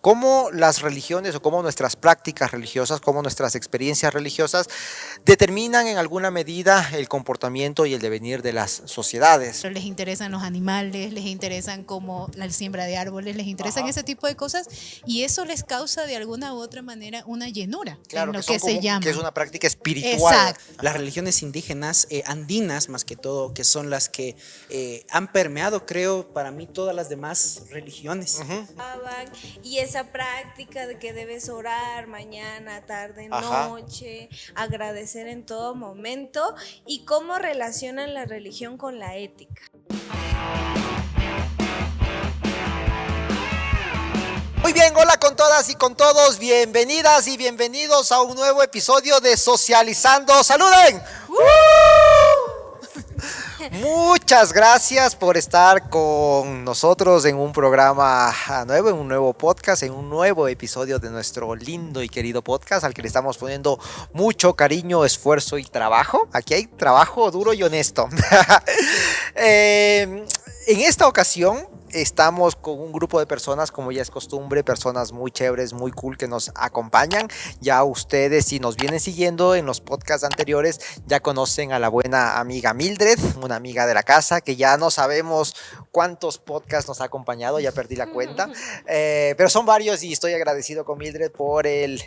cómo las religiones o cómo nuestras prácticas religiosas, cómo nuestras experiencias religiosas determinan en alguna medida el comportamiento y el devenir de las sociedades. Les interesan los animales, les interesan como la siembra de árboles, les interesan ese tipo de cosas y eso les causa de alguna u otra manera una llenura Claro, en lo que son que se como, llama. que es una práctica espiritual. Exacto. Las religiones indígenas, andinas más que todo, que son las que han permeado, creo, para mí todas las demás religiones. Y esa práctica de que debes orar mañana, tarde, Ajá. noche, agradecer en todo momento y cómo relacionan la religión con la ética. Muy bien, hola con todas y con todos, bienvenidas y bienvenidos a un nuevo episodio de Socializando. ¡Saluden! Muchas gracias por estar con nosotros en un programa nuevo, en un nuevo podcast, en un nuevo episodio de nuestro lindo y querido podcast al que le estamos poniendo mucho cariño, esfuerzo y trabajo. Aquí hay trabajo duro y honesto. En esta ocasión estamos con un grupo de personas, como ya es costumbre, personas muy chéveres, muy cool que nos acompañan. Ya ustedes, si nos vienen siguiendo en los podcasts anteriores, ya conocen a la buena amiga Mildred, una amiga de la casa que ya no sabemos cuántos podcasts nos ha acompañado, ya perdí la cuenta, pero son varios y estoy agradecido con Mildred por el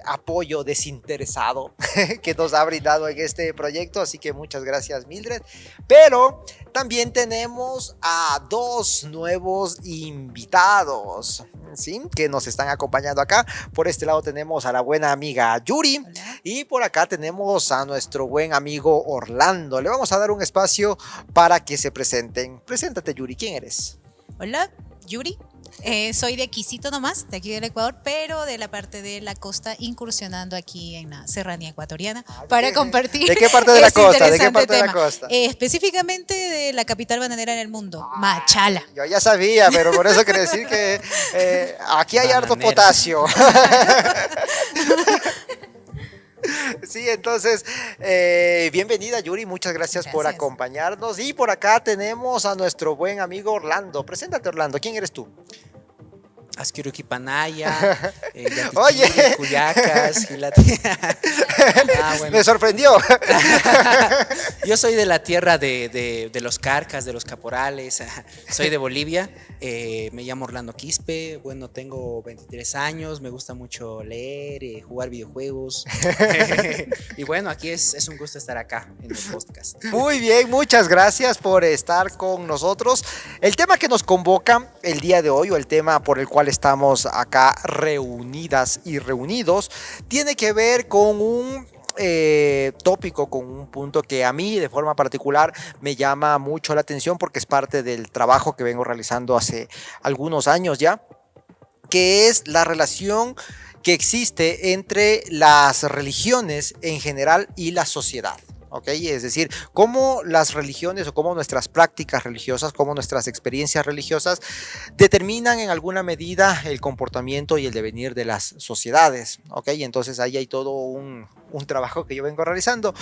apoyo desinteresado que nos ha brindado en este proyecto, así que muchas gracias, Mildred. Pero también tenemos a dos nuevos invitados, ¿sí? Que nos están acompañando acá. Por este lado tenemos a la buena amiga Yuri. Hola. Y por acá tenemos a nuestro buen amigo Orlando. Le vamos a dar un espacio para que se presenten. Preséntate, Yuri, ¿quién eres? Hola, Yuri. Soy de Quisito nomás, de aquí del Ecuador, pero de la parte de la costa, incursionando aquí en la serranía ecuatoriana para compartir. ¿De qué parte de la este costa? ¿De qué interesante parte de la tema. costa? Específicamente de la capital bananera en el mundo, Machala. Yo ya sabía, pero por eso quiere decir que aquí hay harto Bananera. potasio. Sí, entonces, bienvenida Yuri, muchas gracias por Gracias. acompañarnos. Y por acá tenemos a nuestro buen amigo Orlando. Preséntate, Orlando, ¿quién eres tú? Asquiruki Panaya, Yatiquiri, Oye. Cuyacas, bueno. Me sorprendió. Yo soy de la tierra de los carcas, de los caporales, soy de Bolivia, me llamo Orlando Quispe, bueno, tengo 23 años, me gusta mucho leer, jugar videojuegos, y bueno, aquí es un gusto estar acá en el podcast. Muy bien, muchas gracias por estar con nosotros. El tema que nos convoca el día de hoy, o el tema por el cual estamos acá reunidas y reunidos, tiene que ver con un tópico, con un punto que a mí de forma particular me llama mucho la atención porque es parte del trabajo que vengo realizando hace algunos años ya, que es la relación que existe entre las religiones en general y la sociedad. ¿Ok? Es decir, cómo las religiones o cómo nuestras prácticas religiosas, cómo nuestras experiencias religiosas determinan en alguna medida el comportamiento y el devenir de las sociedades. ¿Ok? Entonces ahí hay todo un trabajo que yo vengo realizando.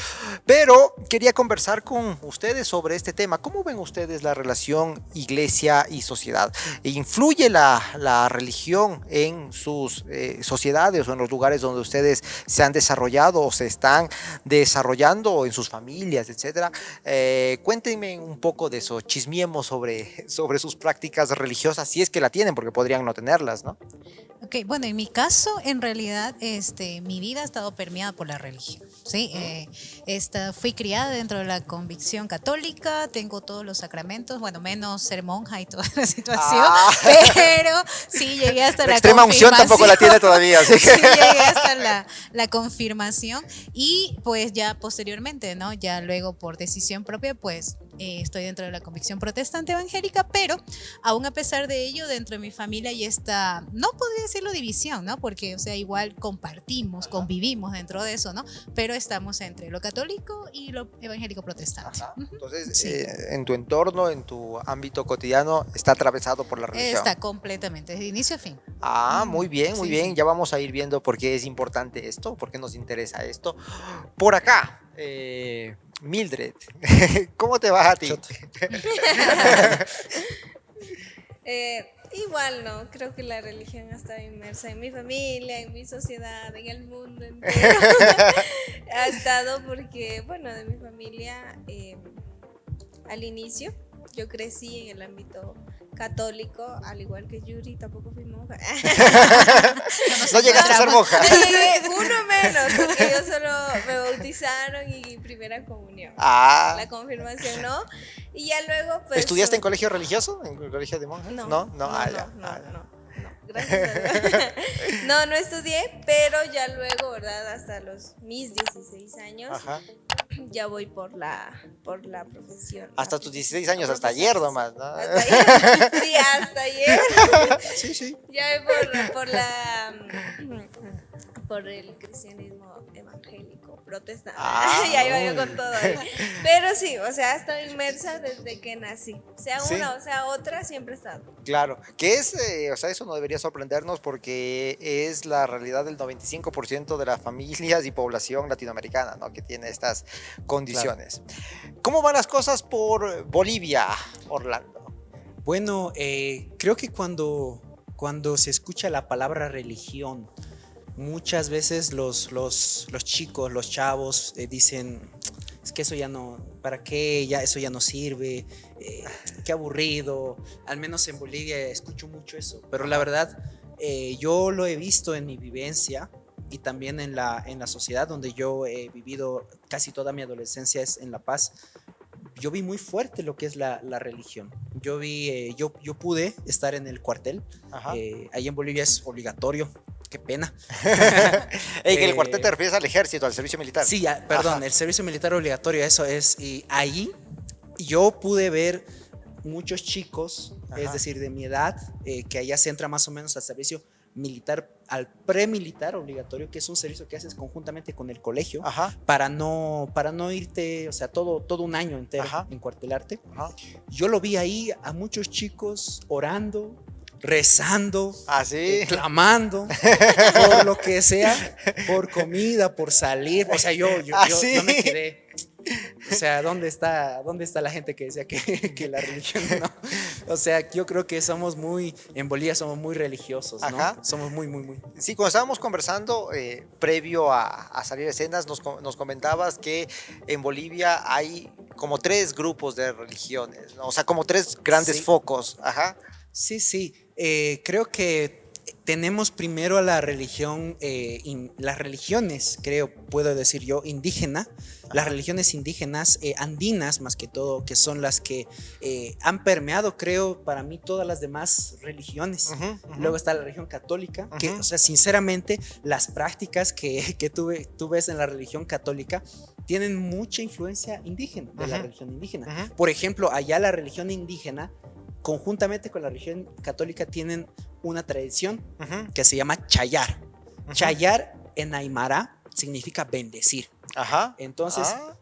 Pero quería conversar con ustedes sobre este tema. ¿Cómo ven ustedes la relación iglesia y sociedad? ¿Influye la religión en sus sociedades o en los lugares donde ustedes se han desarrollado o se están desarrollando, o en sus familias, etcétera? Cuéntenme un poco de eso, chismiemos sobre sus prácticas religiosas, si es que la tienen, porque podrían no tenerlas, ¿no? Ok, bueno, en mi caso, en realidad, mi vida ha estado permeada por la religión, ¿sí? Fui criada dentro de la convicción católica, tengo todos los sacramentos, bueno, menos ser monja y toda la situación, pero sí llegué hasta la extrema unción tampoco la tiene todavía, así que... Sí llegué hasta la confirmación y pues ya posteriormente, ¿no? Ya luego por decisión propia, pues estoy dentro de la convicción protestante evangélica, pero aún a pesar de ello, dentro de mi familia hay esta, no podría decirlo división, ¿no? Porque, o sea, igual compartimos, convivimos dentro de eso, ¿no? Pero estamos entre lo católico y lo evangélico protestante. Entonces, Sí. en tu entorno, en tu ámbito cotidiano, está atravesado por la religión. Está completamente, de inicio a fin. Muy bien, muy Sí, bien. sí. Ya vamos a ir viendo por qué es importante esto, por qué nos interesa esto. Por acá, Mildred, ¿cómo te va a ti? Igual no, creo que la religión ha estado inmersa en mi familia, en mi sociedad, en el mundo entero. Ha estado porque, bueno, de mi familia, al inicio, yo crecí en el ámbito católico, al igual que Yuri, tampoco fui monja. No llegaste a ser monja. Uno menos, porque yo solo me bautizaron y primera comunión. Ah, La confirmación no. Y ya luego, pues. ¿estudiaste en colegio religioso? ¿En colegio de monjas? No, Ah, ya. no, Ah, ya. no, gracias a Dios. No estudié, pero ya luego, ¿verdad? Hasta mis 16 años, Ajá. ya voy por la profesión. Hasta tus 16 años, hasta ayer nomás, ¿no? Hasta ayer. Sí, hasta ayer. Sí, sí. Ya voy por el cristianismo evangélico, protestante. Ah, Ya iba yo uy. con todo ahí. Pero sí, o sea, he estado inmersa desde que nací. Sea Sí. una o sea otra, siempre he estado. Claro, que es, o sea, eso no debería sorprendernos porque es la realidad del 95% de las familias y población latinoamericana, ¿no? Que tiene estas condiciones. ¿Cómo van las cosas por Bolivia, Orlando? Bueno, creo que cuando se escucha la palabra religión, muchas veces los chicos, los chavos dicen, es que eso ya no, ¿para qué? Ya, eso ya no sirve, qué aburrido. Al menos en Bolivia escucho mucho eso, pero la verdad, yo lo he visto en mi vivencia y también en la sociedad donde yo he vivido casi toda mi adolescencia, es en La Paz. Yo vi muy fuerte lo que es la religión. Yo pude estar en el cuartel. Ajá. Ahí en Bolivia es obligatorio. Qué pena. Que el cuartel te refieres al ejército, al servicio militar. Sí, perdón, Ajá. el servicio militar obligatorio, eso es. Y ahí yo pude ver muchos chicos, Ajá. es decir, de mi edad, que allá se entra más o menos al servicio militar, al premilitar obligatorio, que es un servicio que haces conjuntamente con el colegio, Ajá. para no irte, o sea, todo un año entero, Ajá. encuartelarte. Ajá. Yo lo vi ahí a muchos chicos orando, rezando, Así. clamando por lo que sea, por comida, por salir. O sea, yo me quedé. O sea, ¿dónde está la gente que decía que la religión no? O sea, yo creo que en Bolivia somos muy religiosos, ¿no? Ajá. Somos muy. Sí, cuando estábamos conversando previo a salir a escenas, nos comentabas que en Bolivia hay como 3 grupos de religiones, ¿no? O sea, como 3 grandes Sí. focos. Ajá. Sí. Creo que tenemos primero a la religión, las religiones, puedo decir yo, indígena, las religiones indígenas, andinas más que todo, que son las que han permeado, creo, para mí todas las demás religiones. Ujú, ujú. Luego está la religión católica, que, Ujú. o sea, sinceramente, las prácticas que tú ves en la religión católica tienen mucha influencia indígena, de la Ujú. religión indígena. Ujú. Por ejemplo, allá la religión indígena, conjuntamente con la religión católica, tienen una tradición Ujú. que se llama chayar. Ujú. Chayar en aymara significa bendecir. Ajá. Entonces, Ah.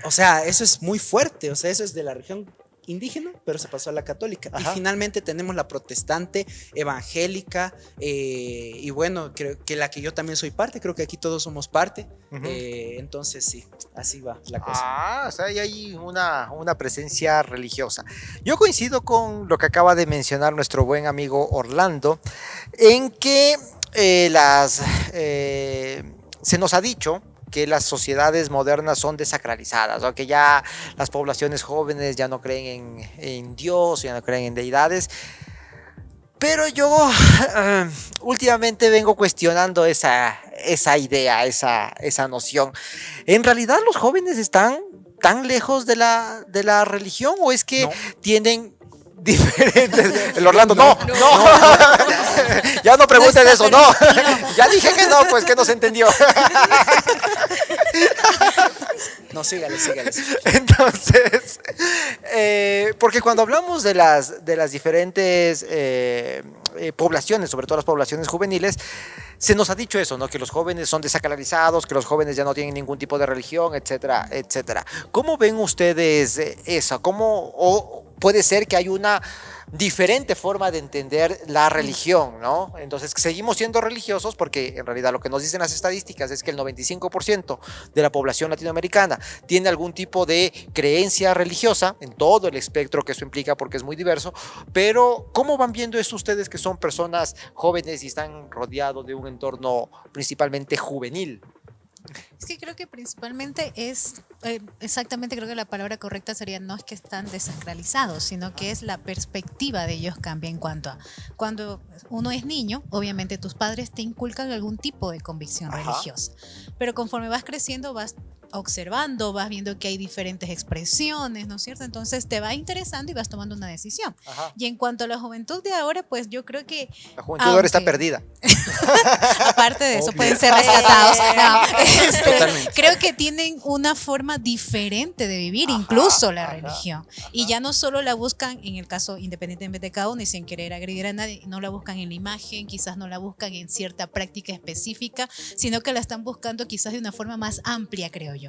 o sea, eso es muy fuerte, o sea, eso es de la religión indígena, pero se pasó a la católica. Ajá. Y finalmente tenemos la protestante, evangélica, y bueno, creo que la que yo también soy parte, creo que aquí todos somos parte. Ujú. Entonces sí, así va la cosa. Ah, o sea, hay ahí una presencia religiosa. Yo coincido con lo que acaba de mencionar nuestro buen amigo Orlando, en que se nos ha dicho que las sociedades modernas son desacralizadas, ¿no? Que ya las poblaciones jóvenes ya no creen en Dios, ya no creen en deidades. Pero yo últimamente vengo cuestionando esa idea, esa noción. ¿En realidad los jóvenes están tan lejos de la religión o es que No. tienen diferentes? El Orlando, no. Ya no No pregunten está eso, no. permitido. Ya dije que no, pues que no se entendió. No, sígale. Entonces, porque cuando hablamos de las diferentes poblaciones, sobre todo las poblaciones juveniles, se nos ha dicho eso, ¿no? Que los jóvenes son desacralizados, que los jóvenes ya no tienen ningún tipo de religión, etcétera, etcétera. ¿Cómo ven ustedes eso? puede ser que hay una diferente forma de entender la religión, ¿no? Entonces, seguimos siendo religiosos porque en realidad lo que nos dicen las estadísticas es que el 95% de la población latinoamericana tiene algún tipo de creencia religiosa en todo el espectro que eso implica porque es muy diverso, pero ¿cómo van viendo eso ustedes que son personas jóvenes y están rodeados de un entorno principalmente juvenil? Es que creo que principalmente exactamente creo que la palabra correcta sería no es que están desacralizados, sino que es la perspectiva de ellos cambia en cuanto a cuando uno es niño, obviamente tus padres te inculcan algún tipo de convicción religiosa, pero conforme vas creciendo vas observando, vas viendo que hay diferentes expresiones, ¿no es cierto? Entonces te va interesando y vas tomando una decisión. Y en cuanto a la juventud de ahora, pues yo creo que la juventud ahora está perdida. Aparte de eso, pueden ser rescatados. Totalmente. Creo que tienen una forma diferente de vivir, incluso la religión. Y ya no solo la buscan, en el caso independientemente de cada uno y sin querer agredir a nadie, no la buscan en la imagen, quizás no la buscan en cierta práctica específica, sino que la están buscando quizás de una forma más amplia, creo yo.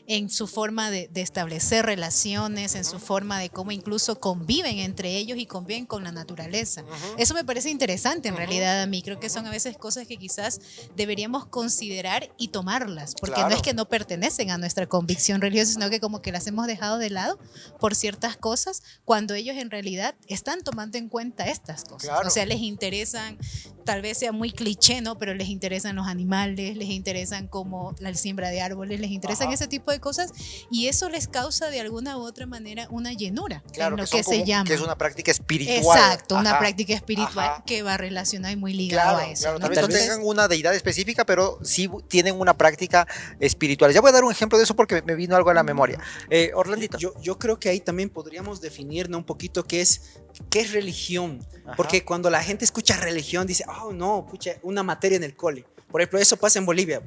En su forma de establecer relaciones, en su forma de cómo incluso conviven entre ellos y conviven con la naturaleza. Eso me parece interesante en realidad a mí. Creo que son a veces cosas que quizás deberíamos considerar y tomarlas, porque no es que no pertenecen a nuestra convicción religiosa, sino que como que las hemos dejado de lado por ciertas cosas, cuando ellos en realidad están tomando en cuenta estas cosas. O sea, les interesan, tal vez sea muy cliché, ¿no? Pero les interesan los animales, les interesan como la siembra de árboles, les interesan ese tipo de cosas, y eso les causa de alguna u otra manera una llenura, en lo que se llama. Que es una práctica espiritual. Exacto, una práctica espiritual que va relacionada y muy ligada a eso. Tal vez no tengan una deidad específica, pero sí tienen una práctica espiritual. Ya voy a dar un ejemplo de eso porque me vino algo a la memoria. Orlandito. Yo creo que ahí también podríamos definir, ¿no?, un poquito qué es religión. Porque cuando la gente escucha religión dice, oh no, pucha, una materia en el cole. Por ejemplo, eso pasa en Bolivia,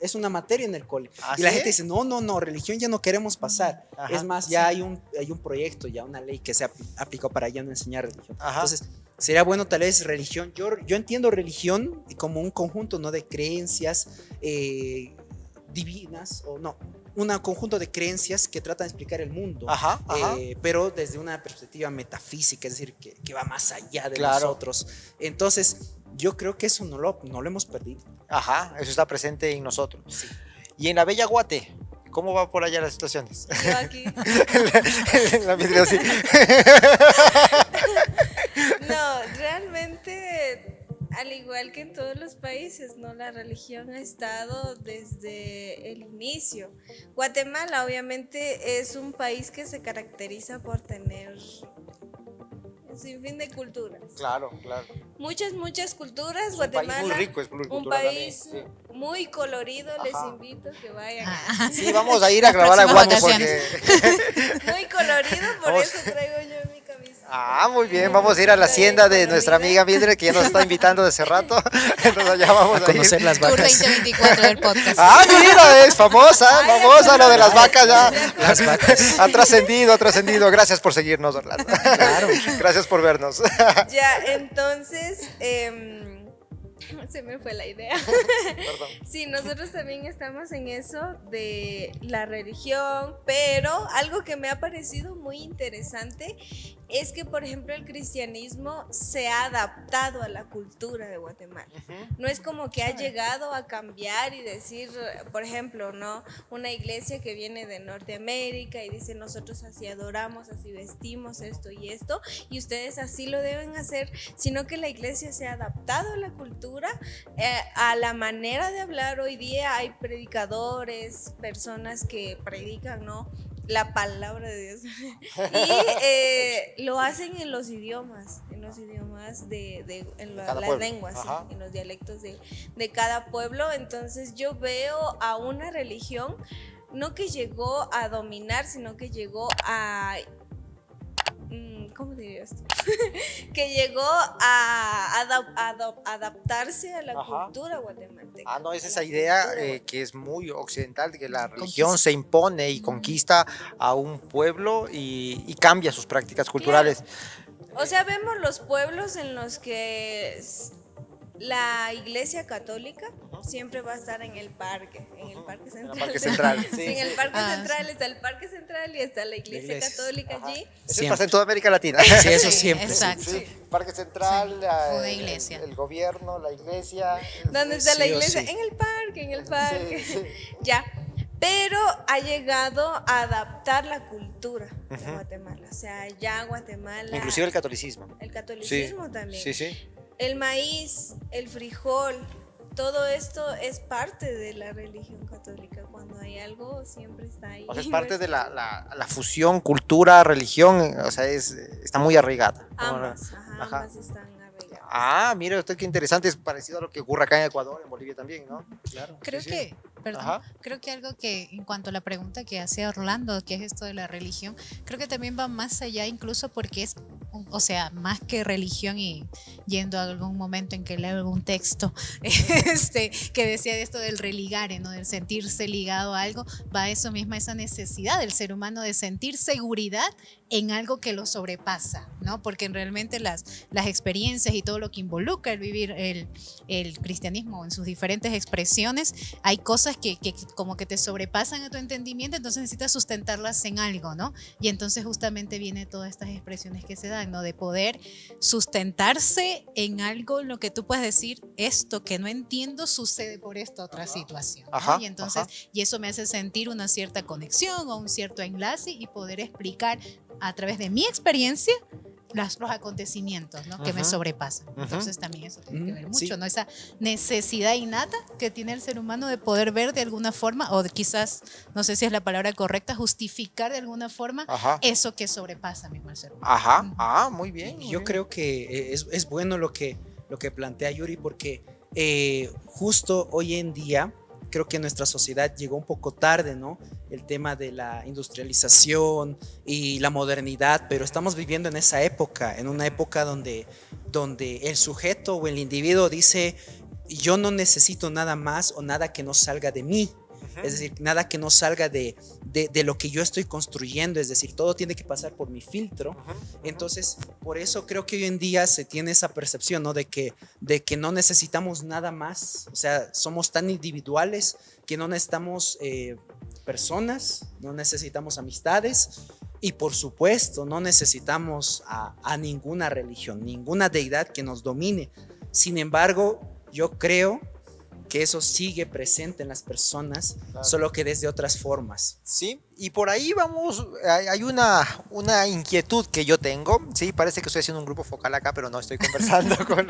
es una materia en el cole. Y la gente dice, no, religión ya no queremos pasar. Es más, ya hay un proyecto, ya una ley que se aplicó para ya no enseñar religión. Entonces, sería bueno tal vez religión. Yo entiendo religión como un conjunto, ¿no?, de creencias divinas, o no, un conjunto de creencias que tratan de explicar el mundo, pero desde una perspectiva metafísica, es decir, que va más allá de nosotros. Entonces, yo creo que eso no lo hemos perdido. Eso está presente en nosotros. Sí. Y en la Bella Guate, ¿cómo va por allá las situaciones? Yo aquí. la vidrio, sí. No, realmente, al igual que en todos los países, ¿no? La religión ha estado desde el inicio. Guatemala, obviamente, es un país que se caracteriza por tener un sinfín de culturas. Claro. Muchas culturas. Es Guatemala, un país muy rico, es muy un país muy colorido. Les invito a que vayan. Sí, vamos a ir a grabar a Guate porque muy colorido, por eso traigo yo mi camisa. Muy bien, vamos a ir a la hacienda de nuestra amiga Mildred, que ya nos está invitando desde hace rato. Entonces allá vamos a conocer ir. las vacas. Tour 2024 del podcast. Mira, es famosa lo de las vacas ya. Las vacas. Ha trascendido. Gracias por seguirnos, Orlando. Claro. Gracias por vernos. Ya, entonces, se me fue la idea. Perdón. Sí, nosotros también estamos en eso de la religión, pero algo que me ha parecido muy interesante es que, por ejemplo, el cristianismo se ha adaptado a la cultura de Guatemala. No es como que ha llegado a cambiar y decir, por ejemplo, ¿no?, una iglesia que viene de Norteamérica y dice, nosotros así adoramos, así vestimos esto y esto, y ustedes así lo deben hacer, sino que la iglesia se ha adaptado a la cultura, a la manera de hablar. Hoy día hay predicadores, personas que predican, ¿no?, la palabra de Dios y lo hacen en los idiomas en las lenguas, ¿sí?, en los dialectos de cada pueblo. Entonces yo veo a una religión no que llegó a dominar, sino que llegó a ¿cómo diría esto? que llegó a adaptarse a la cultura guatemalteca. No, es esa idea que es muy occidental, de que la religión se impone y conquista a un pueblo y cambia sus prácticas culturales. Claro. O sea, vemos los pueblos en los que la Iglesia Católica siempre va a estar en el parque central. el Parque Central, sí, En el sí. Parque Central está el Parque Central y está la iglesia católica allí. Eso Siempre. pasa en toda América Latina. Sí, eso Sí, siempre. exacto. Sí, Parque Central, Sí, una iglesia. el gobierno, la iglesia. ¿Dónde está la Sí o iglesia? sí. En el parque. Sí, sí. Ya. Pero ha llegado a adaptar la cultura de Guatemala. O sea, ya Guatemala. Inclusive el catolicismo. el catolicismo también. Sí, sí. El maíz, el frijol, todo esto es parte de la religión católica. Cuando hay algo, siempre está ahí. O sea, es parte de la fusión cultura, religión, o sea, está muy arraigada. Ambas, Ajá. ambas están arraigadas. Ah, mira, usted qué interesante, es parecido a lo que ocurre acá en Ecuador, en Bolivia también, ¿no? Claro. Creo sí, que, perdón, Ajá. creo que algo que en cuanto a la pregunta que hacía Orlando, que es esto de la religión, creo que también va más allá incluso porque es, o sea, más que religión y yendo a algún momento en que leo algún texto que decía de esto del religare, ¿no? Del sentirse ligado a algo, va a eso misma, esa necesidad del ser humano de sentir seguridad en algo que lo sobrepasa, ¿no? Porque realmente las experiencias y todo lo que involucra el vivir el cristianismo en sus diferentes expresiones, hay cosas que como que te sobrepasan a tu entendimiento, entonces necesitas sustentarlas en algo, ¿no? Y entonces justamente viene todas estas expresiones que se dan, ¿no? De poder sustentarse en algo en lo que tú puedes decir, esto que no entiendo sucede por esta otra situación, ¿no? Ajá, Y entonces, ajá. y eso me hace sentir una cierta conexión o un cierto enlace y poder explicar a través de mi experiencia los acontecimientos, ¿no? Que me Ujú. sobrepasan. Ujú. Entonces también eso tiene que ver mucho, Sí. ¿no? Esa necesidad innata que tiene el ser humano de poder ver de alguna forma, o quizás, no sé si es la palabra correcta, justificar de alguna forma Ajá. eso que sobrepasa mismo al ser humano. Ajá. Ah, muy bien. Y yo creo que es bueno lo que plantea Yuri, porque justo hoy en día creo que nuestra sociedad llegó un poco tarde, ¿no? El tema de la industrialización y la modernidad, pero estamos viviendo en esa época, en una época donde el sujeto o el individuo dice, yo no necesito nada más o nada que no salga de mí. Es decir, nada que no salga de lo que yo estoy construyendo, es decir, todo tiene que pasar por mi filtro. Entonces, por eso creo que hoy en día se tiene esa percepción, ¿no? De que no necesitamos nada más, o sea, somos tan individuales que no necesitamos personas, no necesitamos amistades y por supuesto no necesitamos a ninguna religión, ninguna deidad que nos domine. Sin embargo, yo creo que eso sigue presente en las personas, Claro. solo que desde otras formas. Sí, y por ahí vamos, hay una inquietud que yo tengo, sí, parece que estoy haciendo un grupo focal acá, pero no estoy conversando con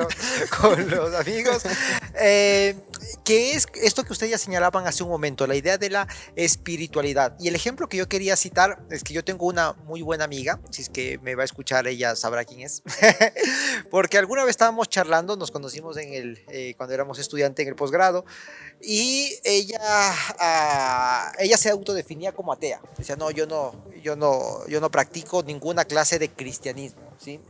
los amigos, que es esto que ustedes ya señalaban hace un momento, la idea de la espiritualidad. Y el ejemplo que yo quería citar es que yo tengo una muy buena amiga, si es que me va a escuchar ella sabrá quién es, porque alguna vez estábamos charlando, nos conocimos cuando éramos estudiantes en el posgrado, y ella se autodefinía como atea. Decía, no, yo no practico ninguna clase de cristianismo, ¿sí?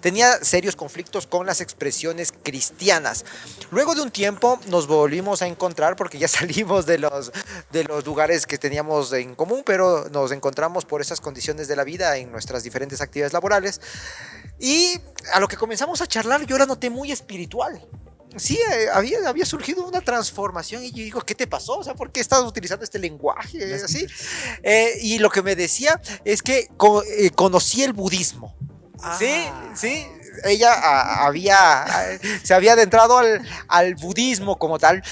Tenía serios conflictos con las expresiones cristianas. Luego de un tiempo nos volvimos a encontrar porque ya salimos de los lugares que teníamos en común, pero nos encontramos por esas condiciones de la vida en nuestras diferentes actividades laborales. Y a lo que comenzamos a charlar, yo la noté muy espiritual. Sí, había surgido una transformación y yo digo, ¿qué te pasó? O sea, ¿por qué estás utilizando este lenguaje? Así. Y lo que me decía es que conocí el budismo. Sí, sí. Ella se había adentrado al budismo como tal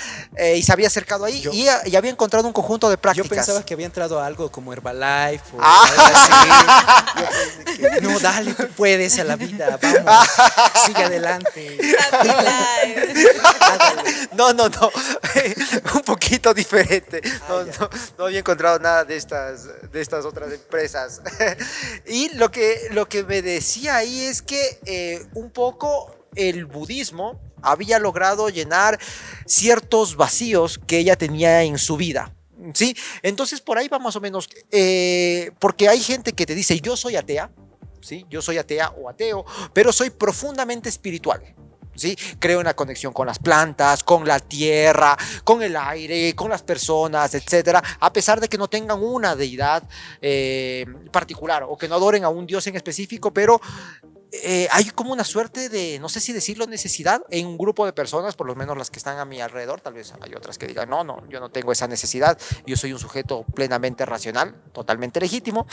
y se había acercado ahí y había encontrado un conjunto de prácticas. Yo pensaba que había entrado a algo como Herbalife o Ah. algo así. Yo pensé que, no, dale, tú puedes a la vida, vamos, sigue adelante. Happy life. No, un poquito diferente. No había encontrado nada de estas otras empresas. Y lo que me decía ahí es que un poco el budismo había logrado llenar ciertos vacíos que ella tenía en su vida. ¿Sí? Entonces por ahí va más o menos, porque hay gente que te dice, yo soy atea, ¿sí? Yo soy atea o ateo, pero soy profundamente espiritual. ¿Sí? Creo en la conexión con las plantas, con la tierra, con el aire, con las personas, etcétera, a pesar de que no tengan una deidad particular o que no adoren a un dios en específico, pero hay como una suerte de, no sé si decirlo, necesidad en un grupo de personas, por lo menos las que están a mi alrededor. Tal vez hay otras que digan, no, yo no tengo esa necesidad, yo soy un sujeto plenamente racional, totalmente legítimo,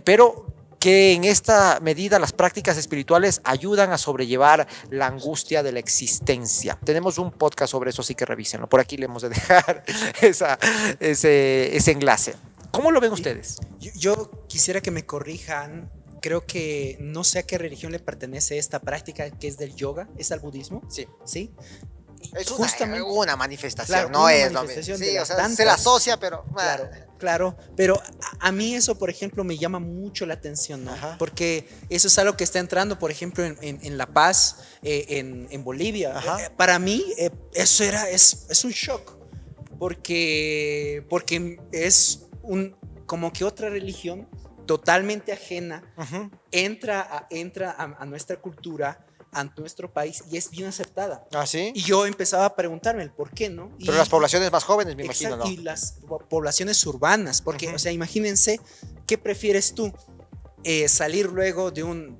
pero que en esta medida las prácticas espirituales ayudan a sobrellevar la angustia de la existencia. Tenemos un podcast sobre eso, así que revísenlo. Por aquí le hemos de dejar ese enlace. ¿Cómo lo ven ustedes? Yo quisiera que me corrijan. Creo que no sé a qué religión le pertenece esta práctica que es del yoga. ¿Es al budismo? Sí. ¿Sí? Es Justamente una manifestación, claro, no una es lo mismo. manifestación Sí, de o las sea, tantas. se la asocia, pero Claro, claro, pero a mí eso, por ejemplo, me llama mucho la atención, ¿no? Ajá. Porque eso es algo que está entrando, por ejemplo, en La Paz, en Bolivia. Ajá. Para mí, eso es un shock, porque como que otra religión totalmente ajena Ujú. entra a nuestra cultura, a nuestro país, y es bien aceptada. ¿Ah, sí? Y yo empezaba a preguntarme el por qué, ¿no? Pero las poblaciones más jóvenes, me imagino, Exacto, ¿no? y las poblaciones urbanas, porque, Ujú. o sea, imagínense, ¿qué prefieres tú? Salir luego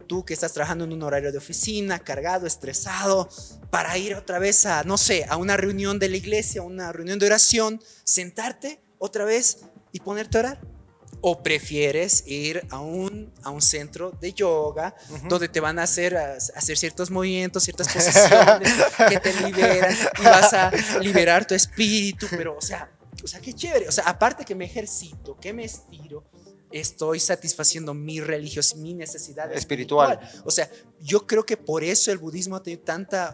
tú que estás trabajando en un horario de oficina, cargado, estresado, para ir otra vez a, no sé, a una reunión de la iglesia, una reunión de oración, sentarte otra vez y ponerte a orar. ¿O prefieres ir a un centro de yoga donde te van a hacer ciertos movimientos, ciertas posiciones que te liberan y vas a liberar tu espíritu? Pero, o sea, qué chévere. O sea, aparte que me ejercito, que me estiro, estoy satisfaciendo mi religiosidad, mi necesidad Espiritual. O sea, yo creo que por eso el budismo ha tenido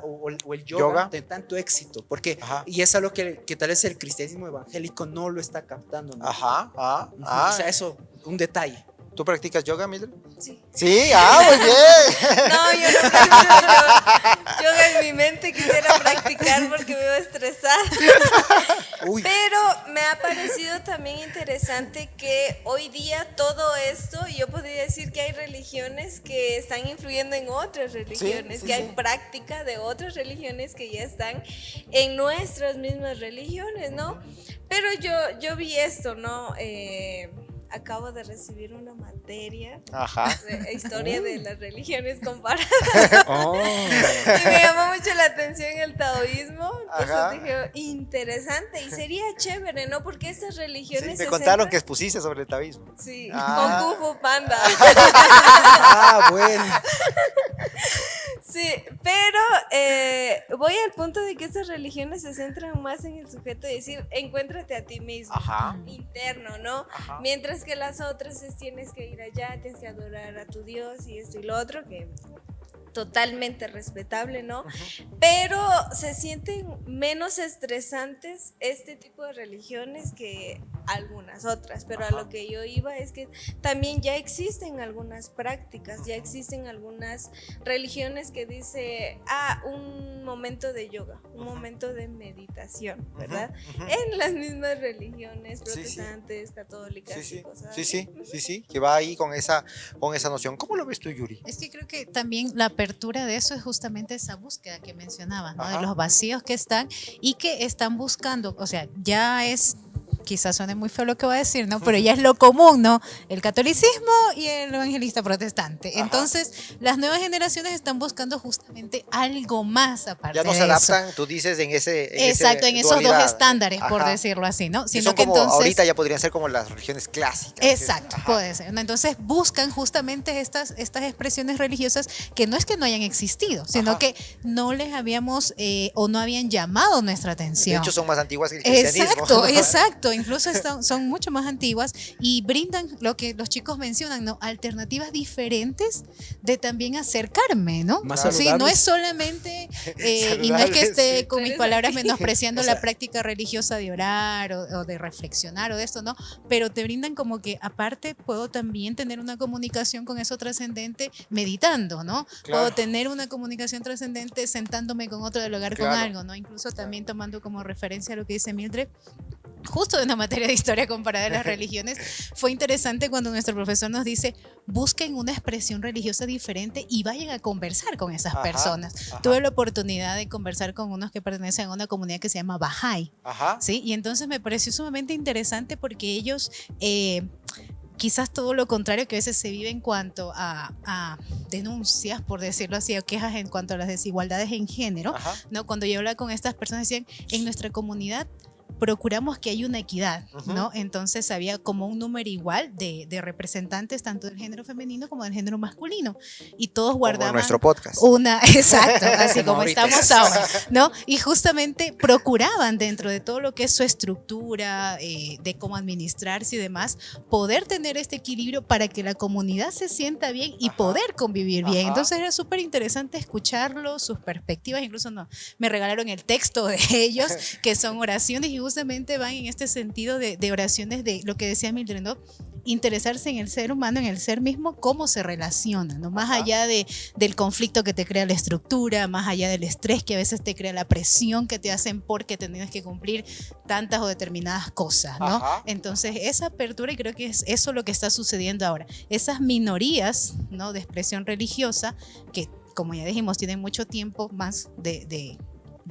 o el yoga tiene tanto éxito, porque, Ajá. y es algo que tal vez el cristianismo evangélico no lo está captando, ¿no? Ajá. O sea, eso, un detalle. ¿Tú practicas yoga, Mildred? Sí. Sí, muy bien. No, yo no practico yoga en mi mente quisiera practicar porque me veo estresada. Uy. Pero me ha parecido también interesante que hoy día todo esto, yo podría decir que hay religiones que están influyendo en otras religiones, sí, que sí. hay práctica de otras religiones que ya están en nuestras mismas religiones, ¿no? Pero yo vi esto, ¿no? Acabo de recibir una materia Ajá. de historia de las religiones comparadas. Oh. Y me llamó mucho la atención el taoísmo. Entonces Ajá. dije, interesante. Y sería chévere, ¿no? Porque esas Sí, religiones. me se contaron que centran- expusiste sobre el taoísmo. Sí, Ah. con Kung Fu Panda. Ah, bueno. Sí, pero voy al punto de que esas religiones se centran más en el sujeto de decir, encuéntrate a ti mismo. Ajá. Interno, ¿no? Ajá. Mientras que las otras es tienes que ir allá, tienes que adorar a tu Dios y esto y lo otro, que totalmente respetable, ¿no? Pero se sienten menos estresantes este tipo de religiones que algunas otras, pero a lo que yo iba es que también ya existen algunas prácticas, ya existen algunas religiones que dice, un momento de yoga, un momento de meditación, ¿verdad? En las mismas religiones Sí, sí. protestantes, católicas Sí, sí. y cosas Sí, así. sí, que va ahí con esa noción. ¿Cómo lo ves tú, Yuri? Es que creo que también la apertura de eso es justamente esa búsqueda que mencionabas, ¿no? Ajá. De los vacíos que están y que están buscando, o sea, ya es, quizás suene muy feo lo que voy a decir, ¿no? Pero ya es lo común, ¿no? El catolicismo y el evangelista protestante. Ajá. Entonces, las nuevas generaciones están buscando justamente algo más aparte Ya no se de eso. adaptan, tú dices, en Exacto, en esos dos dualidad. estándares, por Ajá. decirlo así, ¿no? Sí, Sino son que como, entonces ahorita ya podrían ser como las religiones clásicas. exacto, Ajá. puede ser, ¿no? Entonces buscan justamente estas expresiones religiosas que no es que no hayan existido, sino Ajá. que no les habíamos o no habían llamado nuestra De atención. hecho, son más antiguas que el cristianismo. Exacto, exacto. Incluso son mucho más antiguas y brindan lo que los chicos mencionan, ¿no? Alternativas diferentes de también acercarme, ¿no? Más Sí, no saludables. es solamente, y no es que Saludables, esté sí. con mis palabras menospreciando O sea, la práctica religiosa de orar o de reflexionar o de esto, ¿no? Pero te brindan como que aparte puedo también tener una comunicación con eso trascendente meditando, ¿no? Claro. Puedo tener una comunicación trascendente sentándome con otro del hogar con Claro. algo, ¿no? Incluso también tomando como referencia lo que dice Mildred, justo de una materia de historia comparada de las religiones, fue interesante cuando nuestro profesor nos dice, busquen una expresión religiosa diferente y vayan a conversar con esas Ajá, personas. ajá. Tuve la oportunidad de conversar con unos que pertenecen a una comunidad que se llama Bahá'í, Ajá. ¿sí? Y entonces me pareció sumamente interesante porque ellos quizás todo lo contrario que a veces se vive en cuanto a denuncias, por decirlo así, o quejas en cuanto a las desigualdades en género, Ajá. ¿no? Cuando yo hablaba con estas personas decían, en nuestra comunidad procuramos que haya una equidad, ¿no? Entonces había como un número igual de representantes tanto del género femenino como del género masculino y todos Como guardaban nuestro podcast. exacto, así Como como ahorita. estamos ahora, ¿no? Y justamente procuraban dentro de todo lo que es su estructura, de cómo administrarse y demás, poder tener este equilibrio para que la comunidad se sienta bien y Ajá. poder convivir bien. Ajá. Entonces era súper interesante escucharlo, sus perspectivas, incluso no, me regalaron el texto de ellos, que son oraciones y justamente van en este sentido de oraciones de lo que decía Mildred, ¿no? Interesarse en el ser humano, en el ser mismo, cómo se relaciona, ¿no? Más Ajá. allá del conflicto que te crea la estructura, más allá del estrés que a veces te crea la presión que te hacen porque tienes que cumplir tantas o determinadas cosas, ¿no? Ajá. Entonces, esa apertura, y creo que es eso lo que está sucediendo ahora. Esas minorías, ¿no? De expresión religiosa, que como ya dijimos, tienen mucho tiempo más de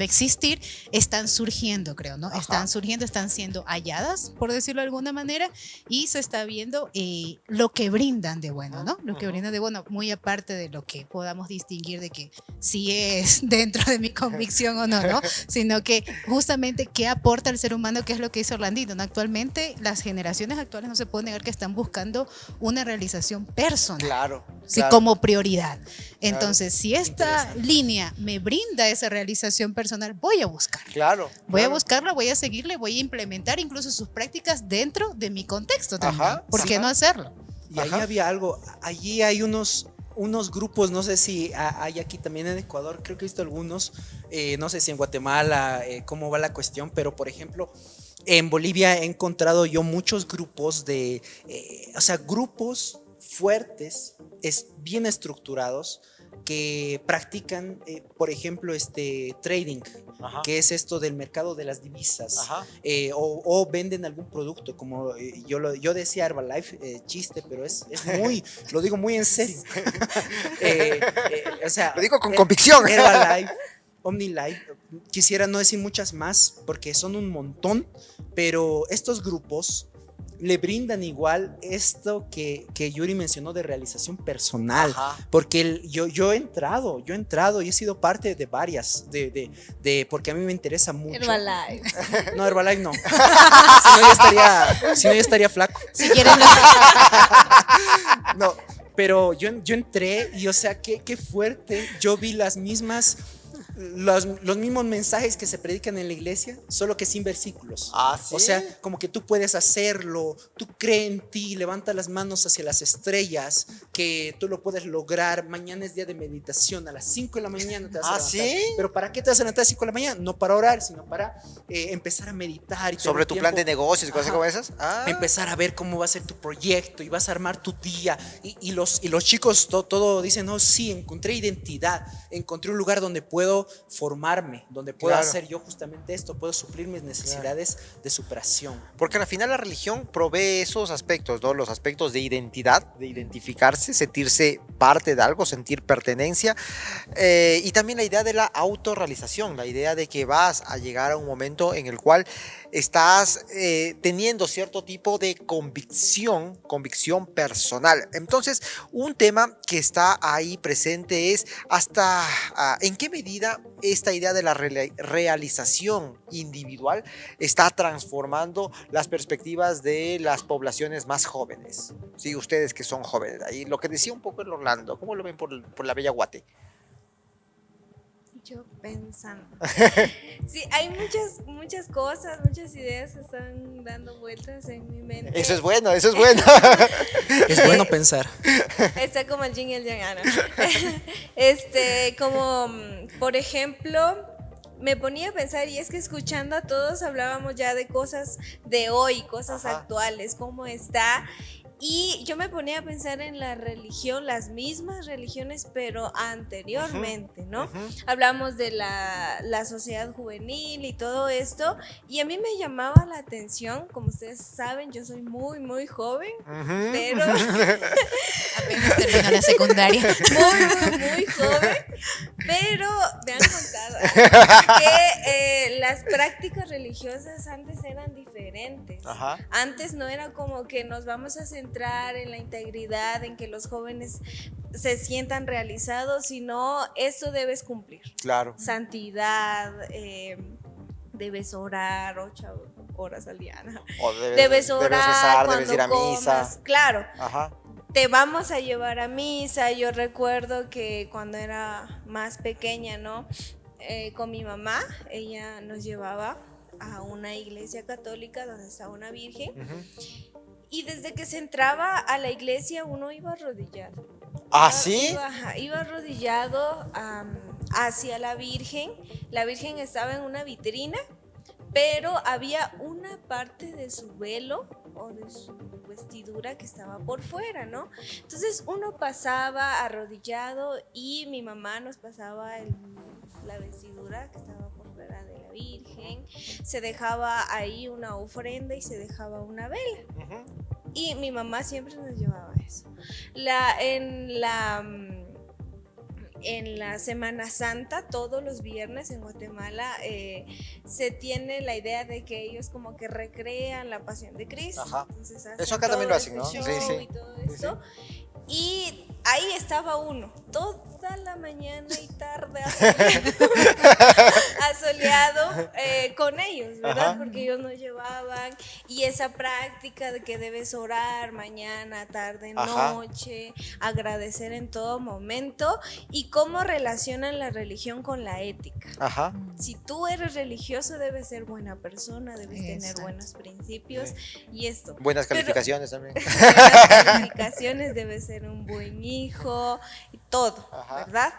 existir, están surgiendo, creo, ¿no? Ajá. Están surgiendo, están siendo halladas, por decirlo de alguna manera, y se está viendo lo que brindan de bueno, ¿no? Lo que brindan de bueno, muy aparte de lo que podamos distinguir de que si es dentro de mi convicción o no, ¿no? Sino que justamente qué aporta el ser humano, que es lo que dice Orlandito, ¿no? Actualmente, las generaciones actuales no se puede negar que están buscando una realización personal. Claro. Sí, claro. como prioridad. Entonces, si esta línea me brinda esa realización personal, voy a buscar. Claro. Voy a claro. buscarla, voy a seguirle, voy a implementar incluso sus prácticas dentro de mi contexto también. Ajá, ¿Por qué ajá. no hacerlo? Y ahí Ajá. había algo, allí hay unos grupos, no sé si hay aquí también en Ecuador, creo que he visto algunos, no sé si en Guatemala, cómo va la cuestión, pero por ejemplo, en Bolivia he encontrado yo muchos grupos o sea, grupos fuertes, bien estructurados, que practican, por ejemplo, trading, Ajá. que es esto del mercado de las divisas, Ajá. o venden algún producto, como yo decía Herbalife, chiste, pero es muy, lo digo muy en serio. O sea, Lo digo con convicción. Herbalife, OmniLife, quisiera no decir muchas más porque son un montón, pero estos grupos le brindan igual esto que Yuri mencionó de realización personal. Ajá. Porque yo he entrado y he sido parte de varias, porque a mí me interesa mucho. Herbalife. No, Herbalife no. Si no, ya estaría flaco. Si quieren, No, pero yo entré y, o sea, qué fuerte. Yo vi los mismos mensajes que se predican en la iglesia, solo que sin versículos. Ah, ¿sí? O sea, como que tú puedes hacerlo, tú crees en ti, levanta las manos hacia las estrellas, que tú lo puedes lograr. Mañana es día de meditación, a las 5 de la mañana te vas a levantar. ¿sí? ¿Pero para qué te vas a levantar a las 5 de la mañana? No para orar, sino para empezar a meditar. Y Sobre tener tu plan de tiempo. negocios y cosas Ajá. como esas. Ah. Empezar a ver cómo va a ser tu proyecto y vas a armar tu día. Y los chicos todo dicen, no, sí, encontré identidad, encontré un lugar donde puedo formarme, donde puedo Claro. hacer yo justamente esto, puedo suplir mis necesidades de superación. Porque al final la religión provee esos aspectos, ¿no? Los aspectos de identidad, de identificarse, sentirse parte de algo, sentir pertenencia. Y también la idea de la autorrealización, la idea de que vas a llegar a un momento en el cual estás teniendo cierto tipo de convicción personal. Entonces, un tema que está ahí presente es hasta en qué medida esta idea de la realización individual está transformando las perspectivas de las poblaciones más jóvenes. Sí, ustedes que son jóvenes. Ahí lo que decía un poco el Orlando, ¿cómo lo ven por la bella Guate? Yo pensando. Sí, hay muchas cosas, muchas ideas que están dando vueltas en mi mente. Eso es bueno, eso es bueno. Es bueno pensar. Está como el yin y el yang, ¿no? Como, por ejemplo, me ponía a pensar, y es que escuchando a todos hablábamos ya de cosas de hoy, cosas Ajá. actuales, cómo está. Y yo me ponía a pensar en la religión, las mismas religiones, pero anteriormente, ¿no? Ujú. Hablamos de la sociedad juvenil y todo esto, y a mí me llamaba la atención, como ustedes saben, yo soy muy, muy joven, Ujú. pero apenas terminó la secundaria. muy joven, pero me han contado que las prácticas religiosas antes eran diferentes. diferentes. Ajá. Antes no era como que nos vamos a centrar en la integridad, en que los jóvenes se sientan realizados, sino esto debes cumplir. Claro. Santidad, debes orar 8 horas al día, ¿no? O Debes orar debes rezar, cuando debes ir a misa. comas. Claro, Ajá. te vamos a llevar a misa. Yo recuerdo que cuando era más pequeña, ¿no? Con mi mamá, ella nos llevaba a una iglesia católica donde estaba una virgen. Ujú. Y desde que se entraba a la iglesia uno iba arrodillado. ¿Ah, sí? Iba arrodillado hacia la Virgen. La Virgen estaba en una vitrina, pero había una parte de su velo o de su vestidura que estaba por fuera, ¿no? Entonces uno pasaba arrodillado y mi mamá nos pasaba la vestidura que estaba por fuera de la Virgen. Se dejaba ahí una ofrenda y se dejaba una vela. Ujú. Y mi mamá siempre nos llevaba eso. En la Semana Santa, todos los viernes en Guatemala, se tiene la idea de que ellos como que recrean la Pasión de Cristo. Ajá. Entonces Eso acá también lo todo hacen, ¿no? este Sí, show sí. y todo Sí, esto. Y ahí estaba uno, toda la mañana y tarde asoleado con ellos, ¿verdad? Ajá. Porque ellos nos llevaban y esa práctica de que debes orar mañana, tarde, Ajá. noche, agradecer en todo momento y cómo relacionan la religión con la ética. Ajá. Si tú eres religioso, debes ser buena persona, debes tener Exacto. buenos principios y esto. Buenas Pero- calificaciones también. buenas calificaciones, debe ser un buen hijo y todo, Ajá. ¿verdad?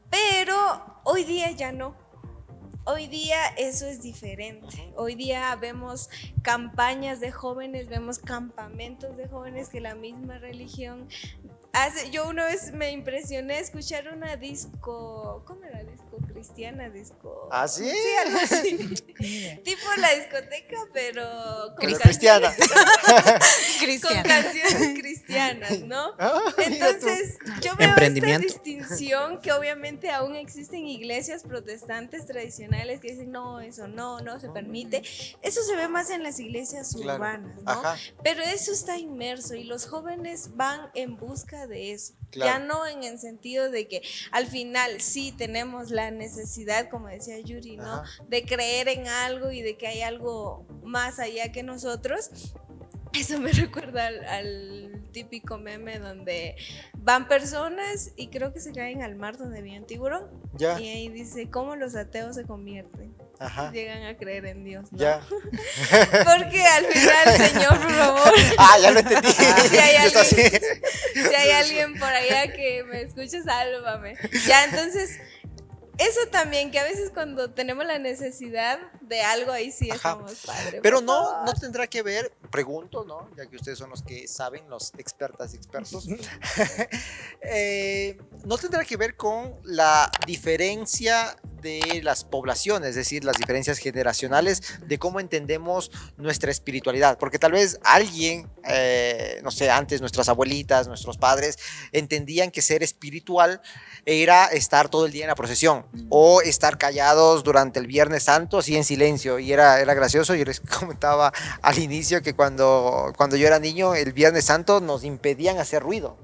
Pero hoy día ya no. Hoy día eso es diferente. Hoy día vemos campañas de jóvenes, vemos campamentos de jóvenes que la misma religión hace. Yo una vez me impresioné escuchar una disco, ¿cómo era? Disco cristiana, disco. ¿Ah, sí? Sí, algo así. Tipo la discoteca, pero con Pero canciones- cristiana. con Cristiana. canciones cristianas, ¿no? Ah, mira tú. Entonces, yo veo esta Emprendimiento. distinción que obviamente aún existen iglesias protestantes tradicionales que dicen, no, eso no se permite. Eso se ve más en las iglesias Claro. urbanas, ¿no? Ajá. Pero eso está inmerso y los jóvenes van en busca de eso. Claro. Ya no en el sentido de que al final sí tenemos la necesidad, como decía Yuri, ¿no? Ajá. De creer en algo y de que hay algo más allá que nosotros. Eso me recuerda al típico meme donde van personas y creo que se caen al mar donde había un tiburón. Ya. Y ahí dice, ¿cómo los ateos se convierten? Ajá. Llegan a creer en Dios, ¿no? Ya. Porque al final, Señor, por favor, Ah, ya lo entendí. Si hay Yo estaba así. si hay alguien por allá que me escuche, sálvame. Ya, entonces, eso también, que a veces cuando tenemos la necesidad de algo, ahí sí Ajá. estamos padre. Pero por no favor. tendrá que ver, pregunto, ¿no? Ya que ustedes son los que saben, los expertas y expertos. No tendrá que ver con la diferencia de las poblaciones, es decir, las diferencias generacionales de cómo entendemos nuestra espiritualidad. Porque tal vez alguien, no sé, antes nuestras abuelitas, nuestros padres, entendían que ser espiritual era estar todo el día en la procesión o estar callados durante el Viernes Santo, así en silencio. Y era gracioso. Yo les comentaba al inicio que cuando yo era niño, el Viernes Santo nos impedían hacer ruido.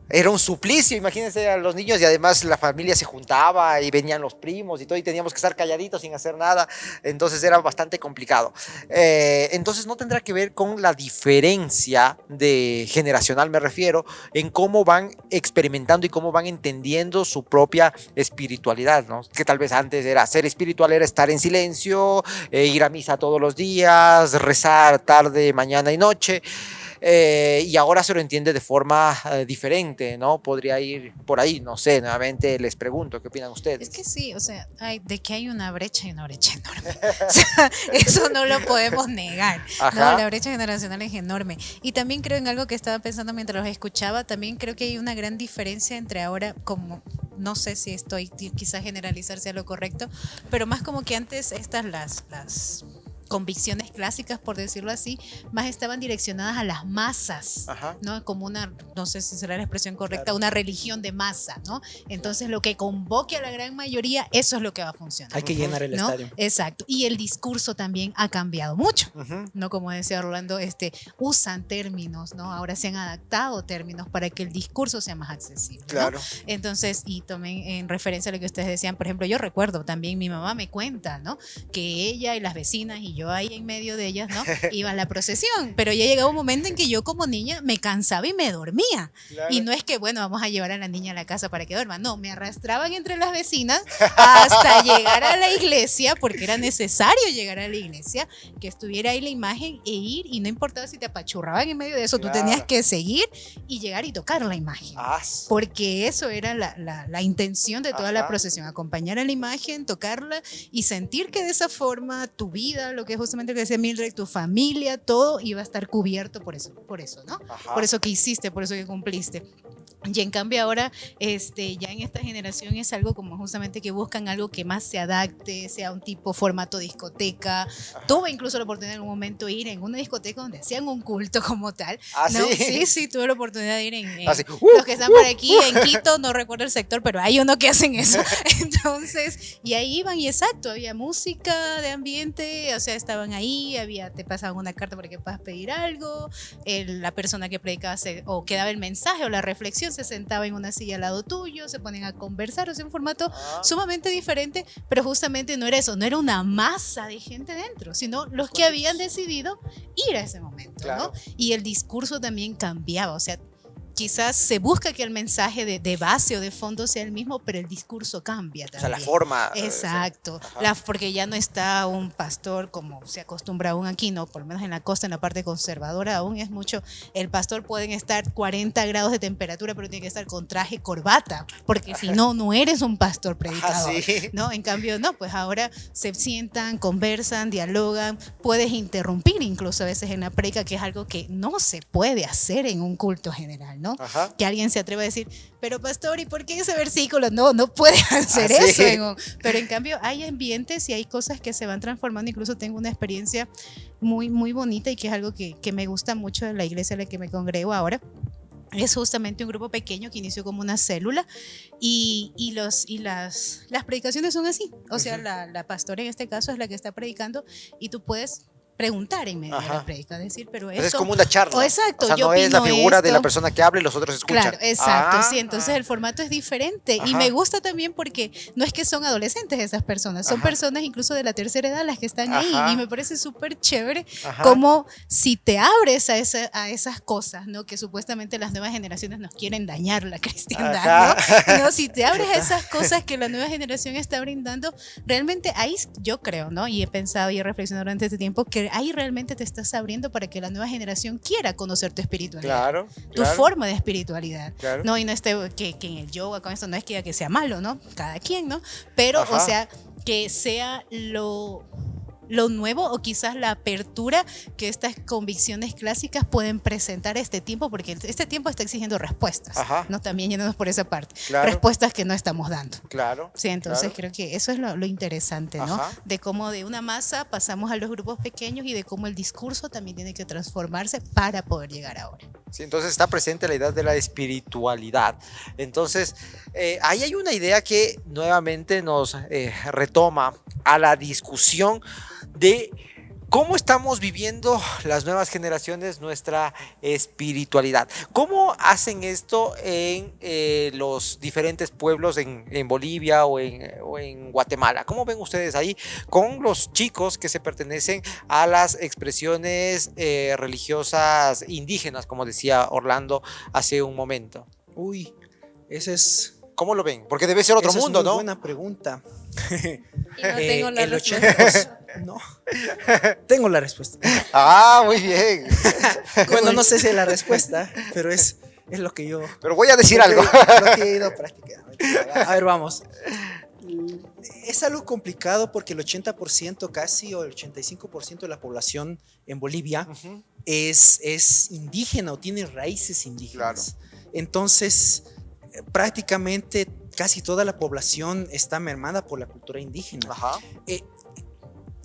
Era un suplicio, imagínense a los niños, y además la familia se juntaba y venían los primos y todo, y teníamos que estar calladitos sin hacer nada, entonces era bastante complicado. Entonces no tendrá que ver con la diferencia de generacional, me refiero, en cómo van experimentando y cómo van entendiendo su propia espiritualidad, ¿no? Que tal vez antes era ser espiritual, era estar en silencio, ir a misa todos los días, rezar tarde, mañana y noche. Y ahora se lo entiende de forma diferente, ¿no? Podría ir por ahí, no sé, nuevamente les pregunto, ¿qué opinan ustedes? Es que sí, o sea, de que hay una brecha enorme. O sea, eso no lo podemos negar. Ajá. No, la brecha generacional es enorme. Y también creo en algo que estaba pensando mientras los escuchaba, también creo que hay una gran diferencia entre ahora, como, no sé si estoy quizás generalizar sea lo correcto, pero más como que antes estas las convicciones clásicas, por decirlo así, más estaban direccionadas a las masas, Ajá. ¿no? Como una, no sé si será la expresión correcta, Claro. una religión de masa, ¿no? Entonces lo que convoque a la gran mayoría, eso es lo que va a funcionar. Hay que llenar el ¿No? estadio. Exacto. Y el discurso también ha cambiado mucho. Ujú. No, como decía Rolando, usan términos, ¿no? Ahora se han adaptado términos para que el discurso sea más accesible, ¿no? Claro. Entonces, y también en referencia a lo que ustedes decían, por ejemplo, yo recuerdo también, mi mamá me cuenta, ¿no? Que ella y las vecinas y yo ahí en medio de ellas, ¿no? Iban a la procesión, pero ya llegaba un momento en que yo como niña me cansaba y me dormía. Claro. Y no es que, bueno, vamos a llevar a la niña a la casa para que duerma, no, me arrastraban entre las vecinas hasta llegar a la iglesia, porque era necesario llegar a la iglesia, que estuviera ahí la imagen e ir, y no importaba si te apachurraban en medio de eso, Claro. tú tenías que seguir y llegar y tocar la imagen. Ah, Porque eso era la intención de toda la Ajá. procesión, acompañar a la imagen, tocarla y sentir que de esa forma tu vida, lo que es justamente lo que decía Mildred, tu familia, todo iba a estar cubierto por eso, ¿no? Ajá. Por eso que hiciste, por eso que cumpliste. Y en cambio ahora, ya en esta generación es algo como justamente que buscan algo que más se adapte, sea un tipo formato discoteca. Ajá. Tuve incluso la oportunidad en un momento de ir en una discoteca donde hacían un culto como tal. Ah, ¿no? sí. Sí, tuve la oportunidad de ir en Así. los que están por aquí en Quito, no recuerdo el sector, pero hay uno que hacen eso. Entonces, y ahí iban, y exacto, había música de ambiente, o sea, estaban ahí, te pasaban una carta para que puedas pedir algo, la persona que predicaba o que daba el mensaje o la reflexión se sentaba en una silla al lado tuyo, se ponen a conversar, o sea, un formato Ah. sumamente diferente, pero justamente no era eso, no era una masa de gente dentro, sino los que habían decidido ir a ese momento, Claro. ¿no? Y el discurso también cambiaba, o sea, quizás se busca que el mensaje de base o de fondo sea el mismo, pero el discurso cambia O también. sea, la forma. Exacto, Ajá. porque ya no está un pastor como se acostumbra aún aquí, no, por lo menos en la costa, en la parte conservadora, aún es mucho. El pastor pueden estar 40 grados de temperatura, pero tiene que estar con traje, corbata, porque si no, no eres un pastor predicador. sí. ¿No? En cambio, no, pues ahora se sientan, conversan, dialogan, puedes interrumpir incluso a veces en la predica, que es algo que no se puede hacer en un culto general, ¿no? Ajá. Que alguien se atreva a decir, pero pastor, ¿y por qué ese versículo? No, no puede hacer Ah, eso. sí. Pero en cambio hay ambientes y hay cosas que se van transformando. Incluso tengo una experiencia muy, muy bonita y que es algo que me gusta mucho de la iglesia en la que me congrego ahora. Es justamente un grupo pequeño que inició como una célula y las predicaciones son así. O sea, Ujú. la pastora en este caso es la que está predicando y tú puedes preguntar en medio de Ajá. la predica, decir, pero Entonces es esto... como una charla. Oh, exacto, O sea, yo no es la opino figura de la esto. persona que habla y los otros escuchan. Claro, exacto, Ah, sí, entonces el formato es diferente y Ajá. me gusta también porque no es que son adolescentes esas personas, son Ajá. personas incluso de la tercera edad las que están Ajá. ahí y me parece súper chévere Ajá. como si te abres a esas cosas, ¿no? Que supuestamente las nuevas generaciones nos quieren dañar la cristiandad, Ajá. ¿no? Si te abres a esas cosas que la nueva generación está brindando, realmente ahí yo creo, ¿no? Y he pensado y he reflexionado durante este tiempo que ahí realmente te estás abriendo para que la nueva generación quiera conocer tu espiritualidad. Claro. Tu claro, forma de espiritualidad. Claro. No, y no que en el yoga con esto no es que sea malo, ¿no? Cada quien, ¿no? Pero, Ajá. o sea, que sea lo nuevo o quizás la apertura que estas convicciones clásicas pueden presentar a este tiempo, porque este tiempo está exigiendo respuestas, Ajá. ¿no? También yéndonos por esa parte. Claro. Respuestas que no estamos dando. Claro. Sí, entonces claro. creo que eso es lo interesante, ¿no? Ajá. De cómo de una masa pasamos a los grupos pequeños y de cómo el discurso también tiene que transformarse para poder llegar ahora. Sí, entonces está presente la idea de la espiritualidad. Entonces, ahí hay una idea que nuevamente nos retoma a la discusión de cómo estamos viviendo las nuevas generaciones nuestra espiritualidad. ¿Cómo hacen esto en los diferentes pueblos en Bolivia o en Guatemala? ¿Cómo ven ustedes ahí con los chicos que se pertenecen a las expresiones religiosas indígenas, como decía Orlando hace un momento? Uy, ese es... ¿Cómo lo ven? Porque debe ser otro esa mundo, es muy ¿no? buena pregunta. Y no tengo la el respuesta. 80%, no. Tengo la respuesta. Ah, muy bien. Bueno, no sé si es la respuesta, pero es lo que yo... Pero voy a decir lo algo. lo que he ido practicando. A ver, vamos. Es algo complicado porque el 80% casi o el 85% de la población en Bolivia Ujú. es indígena o tiene raíces indígenas. Entonces, prácticamente casi toda la población está mermada por la cultura indígena. Ajá.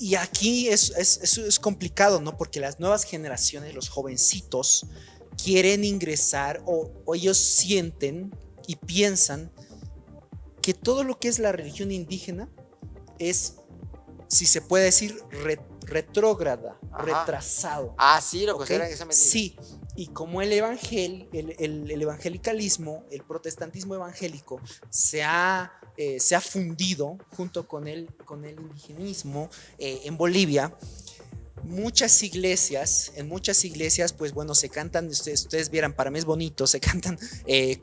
Y aquí es complicado, ¿no? Porque las nuevas generaciones, los jovencitos, quieren ingresar o ellos sienten y piensan que todo lo que es la religión indígena es, si se puede decir, retrógrada, Ajá. retrasado. Ah, sí, lo ¿Ok? consideran en esa medida. Sí, y como el evangelicalismo, el protestantismo evangélico se ha fundido junto con el indigenismo en Bolivia. En muchas iglesias, pues bueno, se cantan, ustedes vieran, para mí es bonito, se cantan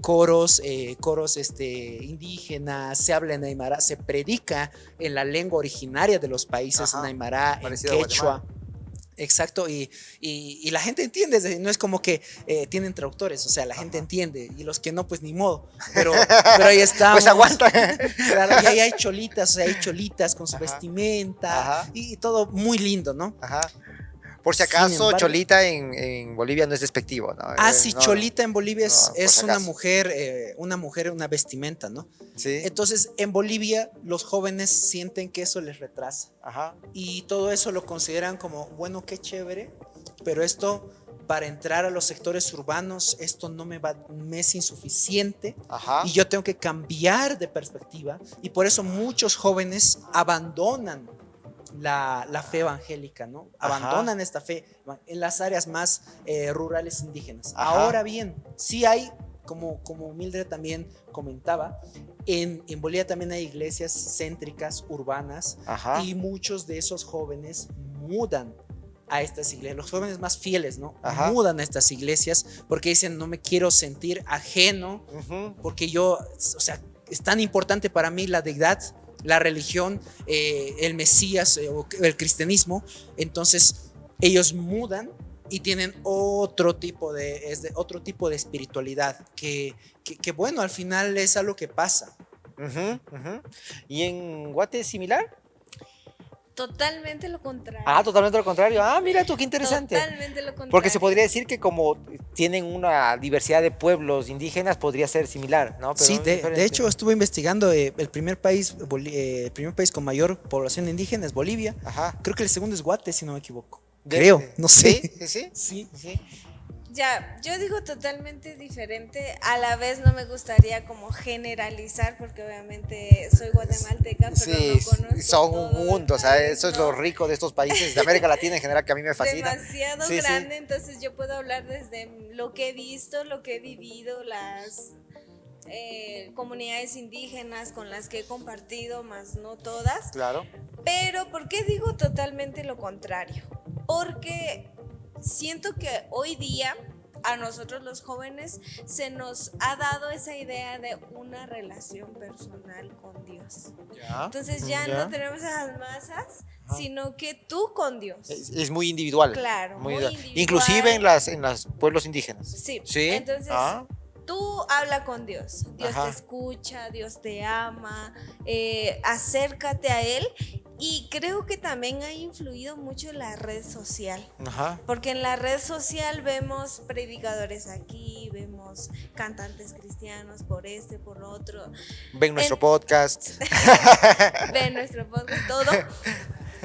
coros indígenas, se habla en aymara, se predica en la lengua originaria de los países, Ajá, en aymara, en parecido a quechua. Guatemala. Exacto, y la gente entiende, no es como que tienen traductores, o sea, la gente Ajá. entiende, y los que no, pues ni modo, pero ahí estamos. Pues aguanta. Claro, y ahí hay cholitas, o sea, hay cholitas con su Ajá. vestimenta, Ajá. y todo muy lindo, ¿no? Ajá. Por si Sin acaso, embargo- cholita en Bolivia no es despectivo, ¿no? Sí, No, cholita en Bolivia no, por es si una acaso. mujer, una vestimenta, ¿no? Sí. Entonces, en Bolivia, los jóvenes sienten que eso les retrasa. Ajá. Y todo eso lo consideran como, bueno, qué chévere, pero esto para entrar a los sectores urbanos, esto no me es insuficiente Ajá. y yo tengo que cambiar de perspectiva, y por eso muchos jóvenes abandonan la fe evangélica, ¿no? Ajá. Abandonan esta fe en las áreas más rurales indígenas. Ajá. Ahora bien, sí hay, como Mildred también comentaba, en Bolivia también hay iglesias céntricas, urbanas, Ajá. y muchos de esos jóvenes mudan a estas iglesias, los jóvenes más fieles, ¿no? Ajá. Mudan a estas iglesias porque dicen, no me quiero sentir ajeno, Ujú. porque yo, o sea, es tan importante para mí la deidad, la religión, el Mesías, o el cristianismo. Entonces ellos mudan y tienen otro tipo de espiritualidad que bueno, al final es algo que pasa. Ujú, ujú. ¿Y en Guate es similar? Totalmente lo contrario. Ah, totalmente lo contrario. Ah, mira tú, qué interesante. Totalmente lo contrario. Porque se podría decir que como tienen una diversidad de pueblos indígenas, podría ser similar, ¿no? Pero Sí, es de diferente. hecho estuve investigando, el primer país con mayor población indígena es Bolivia. Ajá. Creo que el segundo es Guate, si no me equivoco. De- Creo, no sé. Sí, sí, Sí. sí. Ya, yo digo totalmente diferente. A la vez no me gustaría como generalizar, porque obviamente soy guatemalteca, pero Sí, no conozco son todo un el mundo, o sea, país, eso es ¿no? lo rico de estos países de América Latina en general que a mí me fascina. Demasiado Sí, sí. grande, entonces yo puedo hablar desde lo que he visto, lo que he vivido, las comunidades indígenas con las que he compartido, más no todas. Claro. Pero ¿por qué digo totalmente lo contrario? Porque siento que hoy día a nosotros los jóvenes se nos ha dado esa idea de una relación personal con Dios. Ya. Entonces ya Ya. no tenemos esas masas, Ajá. sino que tú con Dios. Es muy individual. Claro, muy individual. Inclusive en los pueblos indígenas. Sí. Sí. Entonces, Ah, tú habla con Dios. Dios Ajá. te escucha, Dios te ama, acércate a Él. Y creo que también ha influido mucho la red social. ajá. Porque en la red social vemos predicadores aquí, vemos cantantes cristianos por por lo otro, Ven nuestro En- podcast. ven nuestro podcast, todo.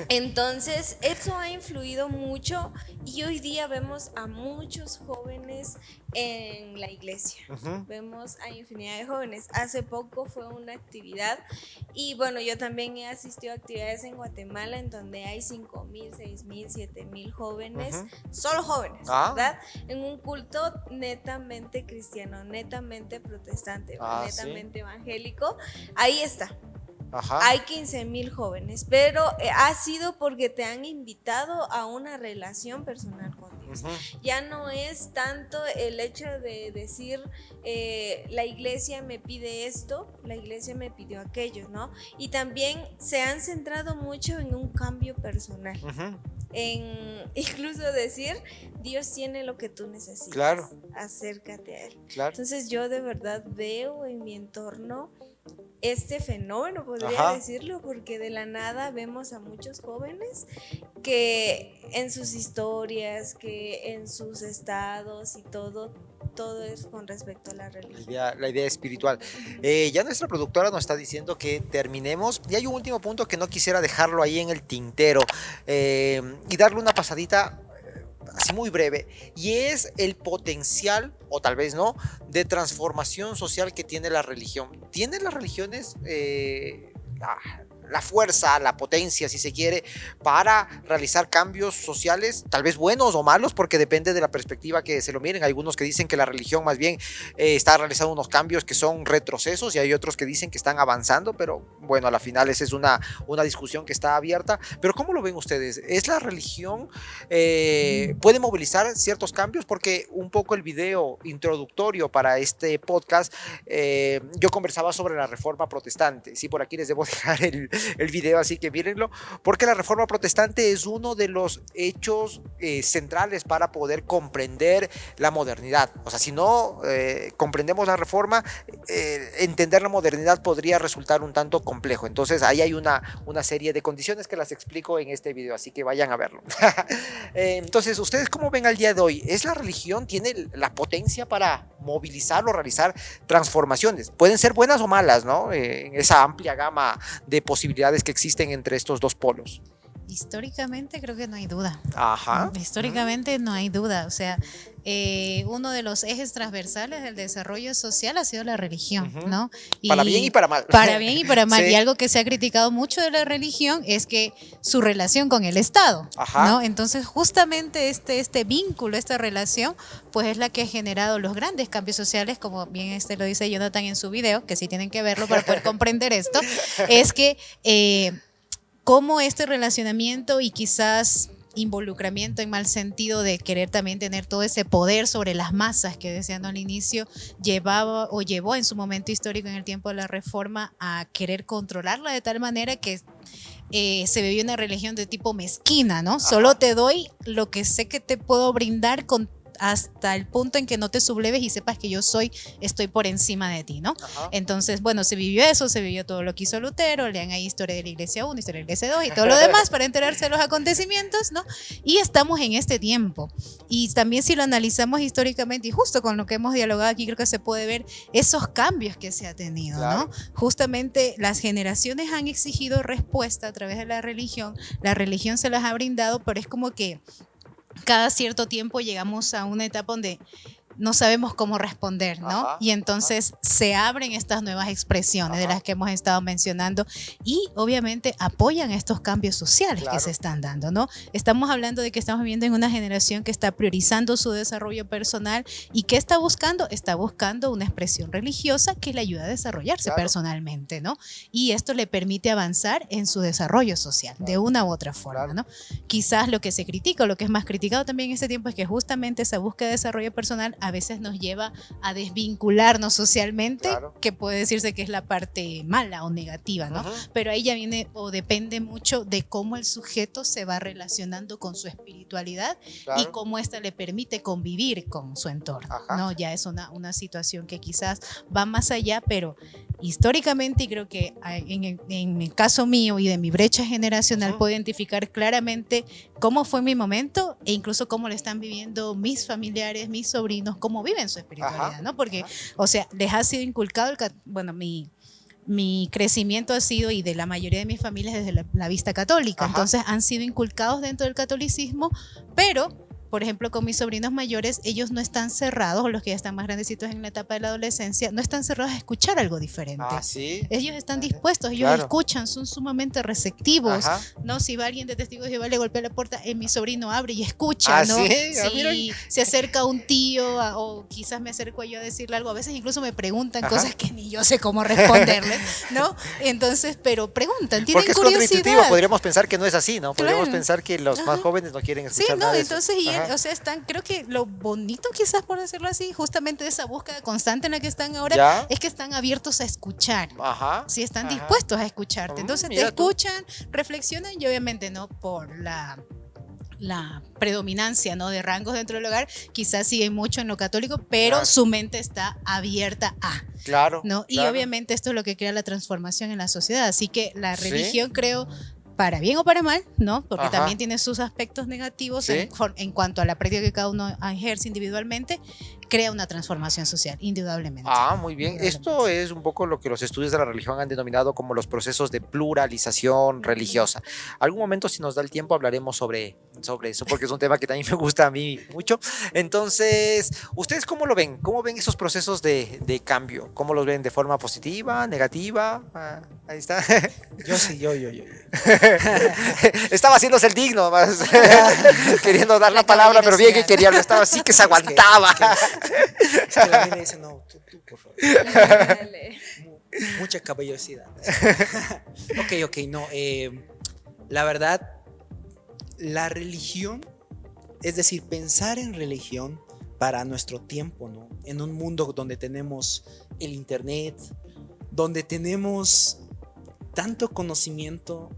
Entonces, eso ha influido mucho y hoy día vemos a muchos jóvenes en la iglesia. Ujú. Vemos a infinidad de jóvenes. Hace poco fue una actividad y bueno, yo también he asistido a actividades en Guatemala en donde hay 5,000, 6,000, 7,000 jóvenes, Ujú. solo jóvenes, Ah. ¿verdad? En un culto netamente cristiano, netamente protestante, Ah, sí. netamente evangélico. Ahí está. Ajá. Hay 15,000 jóvenes, pero ha sido porque te han invitado a una relación personal con Dios. Ujú. Ya no es tanto el hecho de decir, la iglesia me pide esto, la iglesia me pidió aquello, ¿no? Y también se han centrado mucho en un cambio personal, Ujú. en incluso decir, Dios tiene lo que tú necesitas, Claro. acércate a Él. Claro. Entonces yo de verdad veo en mi entorno este fenómeno, podría Ajá. decirlo, porque de la nada vemos a muchos jóvenes que en sus historias, que en sus estados y todo, todo es con respecto a la religión. La idea espiritual. Ya nuestra productora nos está diciendo que terminemos. Y hay un último punto que no quisiera dejarlo ahí en el tintero y darle una pasadita así muy breve. Y es el potencial, o tal vez no, de transformación social que tiene la religión. ¿Tienen las religiones la fuerza, la potencia, si se quiere, para realizar cambios sociales, tal vez buenos o malos, porque depende de la perspectiva que se lo miren? Hay algunos que dicen que la religión más bien está realizando unos cambios que son retrocesos, y hay otros que dicen que están avanzando, pero bueno, a la final esa es una discusión que está abierta. Pero ¿cómo lo ven ustedes? ¿Es la religión puede movilizar ciertos cambios? Porque un poco el video introductorio para este podcast, yo conversaba sobre la Reforma Protestante. Sí, por aquí les debo dejar el video, así que mírenlo, porque la Reforma Protestante es uno de los hechos centrales para poder comprender la modernidad. O sea, si no comprendemos la Reforma, entender la modernidad podría resultar un tanto complejo. Entonces ahí hay una serie de condiciones que las explico en este video, así que vayan a verlo. Entonces, ¿ustedes cómo ven al día de hoy? ¿Es la religión, tiene la potencia para movilizar o realizar transformaciones? Pueden ser buenas o malas, ¿no? En esa amplia gama de posibilidades que existen entre estos dos polos. Históricamente creo que no hay duda. Ajá. Históricamente no hay duda. O sea, uno de los ejes transversales del desarrollo social ha sido la religión, ¿no? Y para bien y para mal. Para bien y para mal. Sí. Y algo que se ha criticado mucho de la religión es que su relación con el Estado, Ajá. ¿no? Entonces, justamente este vínculo, esta relación, pues es la que ha generado los grandes cambios sociales, como bien lo dice Jonathan en su video, que sí tienen que verlo para poder comprender esto, es que cómo este relacionamiento y quizás involucramiento en mal sentido de querer también tener todo ese poder sobre las masas que decían al inicio, llevó en su momento histórico en el tiempo de la Reforma a querer controlarla de tal manera que se vivió una religión de tipo mezquina, ¿no? Ajá. Solo te doy lo que sé que te puedo brindar hasta el punto en que no te subleves y sepas que yo estoy por encima de ti, ¿no? Ajá. Entonces, bueno, se vivió eso, se vivió todo lo que hizo Lutero, lean ahí historia de la Iglesia 1, historia de la Iglesia 2 y todo lo demás para enterarse de los acontecimientos, ¿no? Y estamos en este tiempo. Y también si lo analizamos históricamente, y justo con lo que hemos dialogado aquí, creo que se puede ver esos cambios que se ha tenido, claro, ¿no? Justamente las generaciones han exigido respuesta a través de la religión se las ha brindado, pero es como que cada cierto tiempo llegamos a una etapa donde no sabemos cómo responder, ¿no? Ajá, y entonces se abren estas nuevas expresiones de las que hemos estado mencionando y obviamente apoyan estos cambios sociales que se están dando, ¿no? Estamos hablando de que estamos viviendo en una generación que está priorizando su desarrollo personal y que está buscando una expresión religiosa que le ayuda a desarrollarse personalmente, ¿no? Y esto le permite avanzar en su desarrollo social de una u otra forma, ¿no? Quizás lo que se critica o lo que es más criticado también en este tiempo es que justamente esa búsqueda de desarrollo personal a veces nos lleva a desvincularnos socialmente, que puede decirse que es la parte mala o negativa, ¿no? Pero ahí ya viene o depende mucho de cómo el sujeto se va relacionando con su espiritualidad y cómo ésta le permite convivir con su entorno, ¿no? Ya es una situación que quizás va más allá, pero históricamente, y creo que en el caso mío y de mi brecha generacional puedo identificar claramente cómo fue mi momento e incluso cómo lo están viviendo mis familiares, mis sobrinos, cómo viven su espiritualidad, ¿no? Porque, o sea, les ha sido inculcado, mi crecimiento ha sido, y de la mayoría de mis familias, desde la vista católica. Entonces han sido inculcados dentro del catolicismo, pero por ejemplo, con mis sobrinos mayores, ellos no están cerrados, o los que ya están más grandecitos en la etapa de la adolescencia, no están cerrados a escuchar algo diferente. ¿Sí? Ellos están dispuestos, ellos escuchan, son sumamente receptivos, ¿no? Si va alguien de Testigos de Jehová, le golpea la puerta, mi sobrino abre y escucha, ¿no? Si se acerca un tío, o quizás me acerco yo a decirle algo, a veces incluso me preguntan cosas que ni yo sé cómo responderle, ¿no? Entonces, pero preguntan, tienen porque curiosidad. Porque es contraintuitivo, podríamos pensar que no es así, ¿no? Podríamos pensar que los más jóvenes no quieren escuchar nada de eso. Entonces, o sea, creo que lo bonito, quizás por decirlo así, justamente de esa búsqueda constante en la que están ahora, es que están abiertos a escuchar. Sí, están dispuestos a escucharte. Entonces te escuchan, reflexionan y obviamente no por la predominancia, ¿no?, de rangos dentro del hogar, quizás siguen mucho en lo católico, pero su mente está abierta a. ¿No? Y obviamente esto es lo que crea la transformación en la sociedad. Así que la religión, creo, para bien o para mal, ¿no? Porque también tiene sus aspectos negativos en cuanto a la práctica que cada uno ejerce individualmente. crea una transformación social, indudablemente. Ah, muy bien. Indudablemente. Esto es un poco lo que los estudios de la religión han denominado como los procesos de pluralización religiosa. Algún momento, si nos da el tiempo, hablaremos sobre eso, porque es un tema que también me gusta a mí mucho. Entonces, ¿ustedes cómo lo ven? ¿Cómo ven esos procesos de cambio? ¿Cómo los ven? ¿De forma positiva, negativa? Ah, ahí está. Yo sí, yo. Estaba haciéndose el digno, más queriendo dar la La palabra, pero bien que caballerosidad. quería, estaba así que se aguantaba. Es que la mina dice, no, tú, por favor. Dale. Mucha caballerosidad. Ok, no. La verdad, la religión, es decir, pensar en religión para nuestro tiempo, ¿no? En un mundo donde tenemos el internet, donde tenemos tanto conocimiento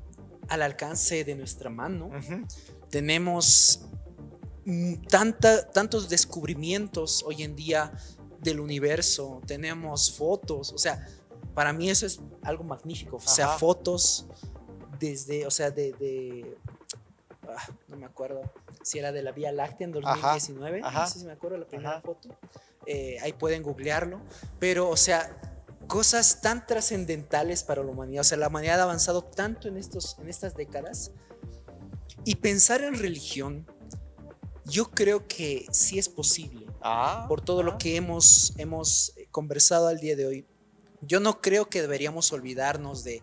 al alcance de nuestra mano, Ujú. tenemos tantos descubrimientos hoy en día del universo, tenemos fotos, o sea, para mí eso es algo magnífico, o sea, Ajá. fotos desde, o sea, no me acuerdo si era de la Vía Láctea en 2019, Ajá. no sé si me acuerdo la primera Ajá. foto, ahí pueden googlearlo, pero, o sea, cosas tan trascendentales para la humanidad, o sea, la humanidad ha avanzado tanto en estas décadas, y pensar en religión, yo creo que sí es posible, Ah, por todo lo ah. que hemos conversado al día de hoy. Yo no creo que deberíamos olvidarnos de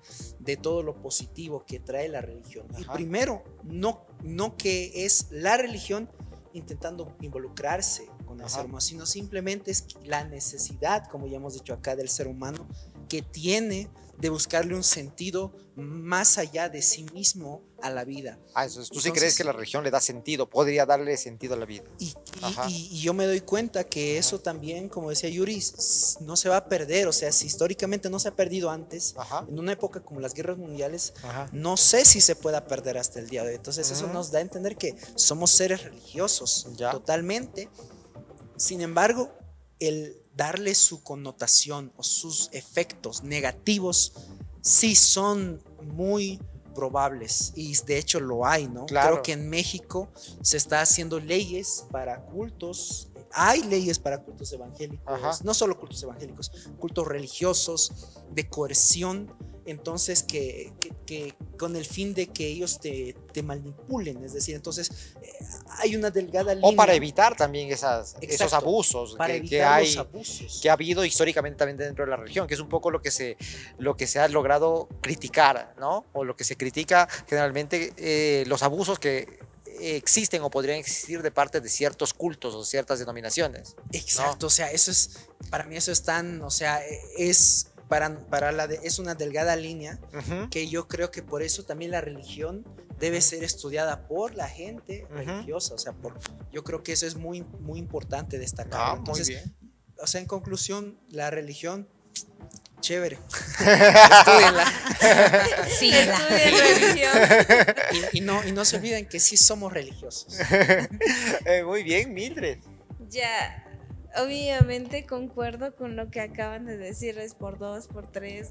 todo lo positivo que trae la religión. Y Ajá. primero, no que es la religión intentando involucrarse con el Ajá. ser humano, sino simplemente es la necesidad, como ya hemos dicho acá, del ser humano, que tiene de buscarle un sentido más allá de sí mismo a la vida. Ah, eso es, ¿tú sí Entonces, crees que la religión le da sentido? Podría darle sentido a la vida. Ajá. Y yo me doy cuenta que eso también, como decía Yuri, no se va a perder. O sea, si históricamente no se ha perdido antes, Ajá. en una época como las guerras mundiales, Ajá. no sé si se pueda perder hasta el día de hoy. Entonces eso Ujú. nos da a entender que somos seres religiosos, Ya. totalmente. Sin embargo, el darle su connotación o sus efectos negativos sí son muy probables, y de hecho lo hay, ¿no? Claro. Creo que en México se está haciendo leyes para cultos, hay leyes para cultos evangélicos, Ajá. no solo cultos evangélicos, cultos religiosos de coerción, entonces que con el fin de que ellos te manipulen, es decir, entonces hay una delgada línea. O para evitar también esos Exacto, abusos para que evitar los hay, abusos. que ha habido históricamente también dentro de la religión, que es un poco lo que se ha logrado criticar, ¿no? O lo que se critica generalmente, los abusos que existen o podrían existir de parte de ciertos cultos o ciertas denominaciones. Exacto, o sea, eso es, para mí eso es tan, o sea, es es una delgada línea Ujú. que yo creo que por eso también la religión debe ser estudiada por la gente Ujú. religiosa, o sea, yo creo que eso es muy, muy importante destacar. Ah, Entonces, muy bien. o sea, en conclusión, la religión, chévere, estudienla. Síguela. Estudien religión. y no se olviden que sí somos religiosos. Muy bien, Mildred. Ya, obviamente concuerdo con lo que acaban de decir, es por dos, por tres.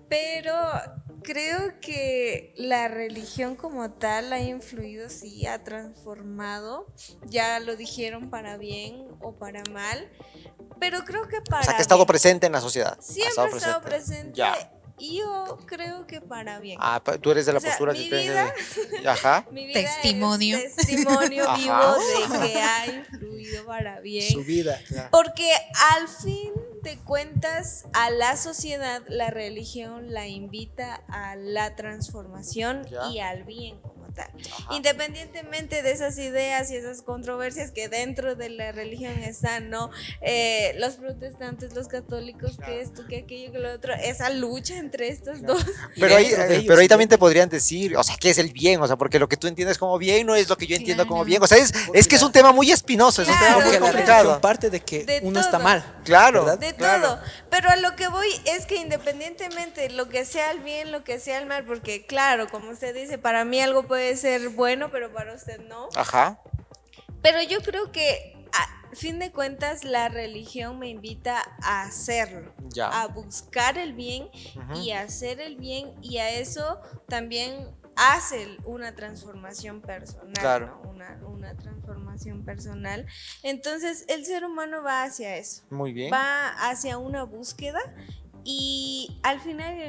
Pero creo que la religión como tal ha influido, sí, ha transformado. Ya lo dijeron para bien o para mal. Pero creo que para O sea, que ha estado bien. presente en la sociedad. Siempre ha estado presente. Ya. Y yo creo que para bien. Ah, tú eres de la O sea, postura mi que vida- Ajá. Mi vida Testimonio. es testimonio Ajá. vivo de que ha influido para bien. Su vida. Porque al fin de cuentas a la sociedad la religión la invita a la transformación Ya. y al bien como tal. Ajá. Independientemente de esas ideas y esas controversias que dentro de la religión están, ¿no? Los protestantes, los católicos, que esto, que aquello, que lo otro, esa lucha entre estos dos. Pero ahí, dentro de ellos, pero ahí sí. también te podrían decir, o sea, ¿qué es el bien? O sea, porque lo que tú entiendes como bien no es lo que yo entiendo como Claro. bien. O sea, es que es un tema muy espinoso, es un Claro, tema muy Porque la complicado. religión parte de que De uno está todo. mal. Claro. ¿verdad? De Claro. todo, pero a lo que voy es que independientemente lo que sea el bien, lo que sea el mal, porque claro, como usted dice, para mí algo puede ser bueno, pero para usted no. Ajá. Pero yo creo que a fin de cuentas la religión me invita a hacerlo, Ya. a buscar el bien Ujú. y a hacer el bien y a eso también hace una transformación personal, Claro. ¿no? Una transformación personal. Entonces el ser humano va hacia eso, Muy bien. va hacia una búsqueda y al final y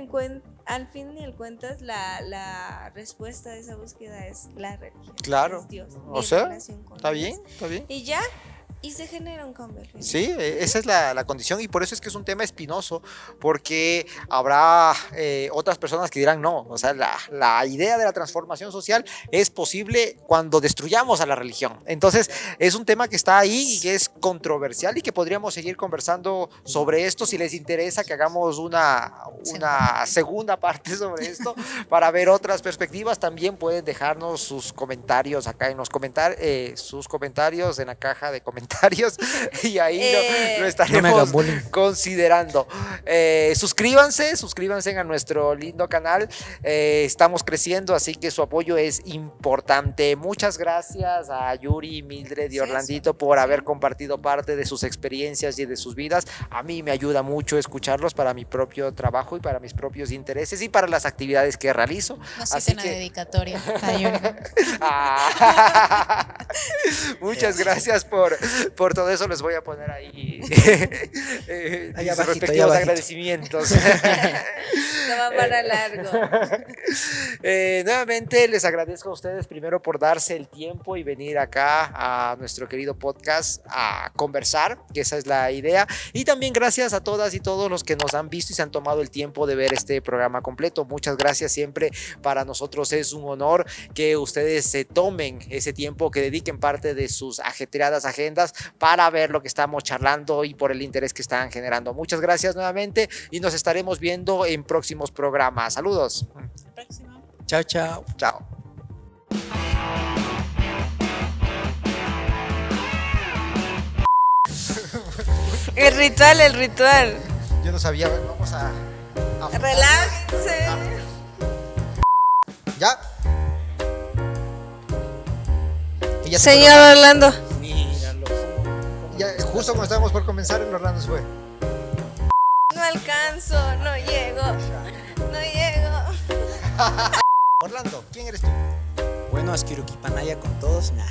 al fin y al cuentas la respuesta de esa búsqueda es la religión. Claro. Es Dios, O mi sea, relación con está Dios. bien, está bien. Y ya, y se genera un cambio al final. Sí, esa es la condición y por eso es que es un tema espinoso, porque habrá otras personas que dirán no, o sea, la idea de la transformación social es posible cuando destruyamos a la religión. Entonces, es un tema que está ahí y que es controversial y que podríamos seguir conversando sobre esto si les interesa que hagamos una segunda parte sobre esto para ver otras perspectivas. También pueden dejarnos sus comentarios acá en los comentarios, sus comentarios en la caja de comentarios y ahí lo No me estaremos hagan bullying. considerando. Suscríbanse a nuestro lindo canal. Estamos creciendo, así que su apoyo es importante. Muchas gracias a Yuri, Mildred y Sí, Orlandito por haber compartido parte de sus experiencias y de sus vidas. A mí me ayuda mucho escucharlos para mi propio trabajo y para mis propios intereses y para las actividades que realizo. No Así citen la que dedicatoria a Yuri. muchas gracias por todo eso. Les voy a poner ahí Ahí mis abajito, respectivos ahí abajito. agradecimientos. No va para largo. Nuevamente les agradezco a ustedes primero por darse el tiempo y venir acá a nuestro querido podcast a conversar, que esa es la idea. Y también gracias a todas y todos los que nos han visto y se han tomado el tiempo de ver este programa completo. Muchas gracias, siempre para nosotros es un honor que ustedes se tomen ese tiempo, que dediquen parte de sus ajetreadas agendas para ver lo que estamos charlando y por el interés que están generando. Muchas gracias nuevamente y nos estaremos viendo en próximos programas. Saludos. Próximo. Chao, chao. Chao. El ritual. Yo no sabía, vamos a Relájense. ¿Ya? Y ya se Señor Orlando. Míralo. Ya, justo cuando estábamos por comenzar, el Orlando se fue. No alcanzo, no llego. No llego. Orlando, ¿quién eres tú? Bueno, Asquiruquipanaya con todos. Nah.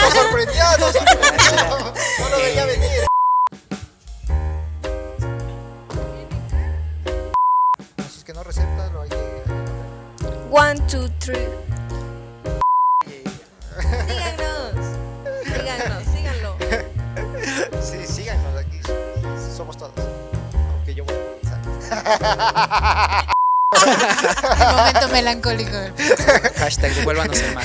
Nos sorprendió, nos sorprendió. No lo veía venir. Si es que no receptas, lo hay que... 1, 2, 3. Síganos. Sí, síganos aquí. Somos todos. Aunque yo voy a pensar. El momento melancólico. Hashtag devuélvanos el mar.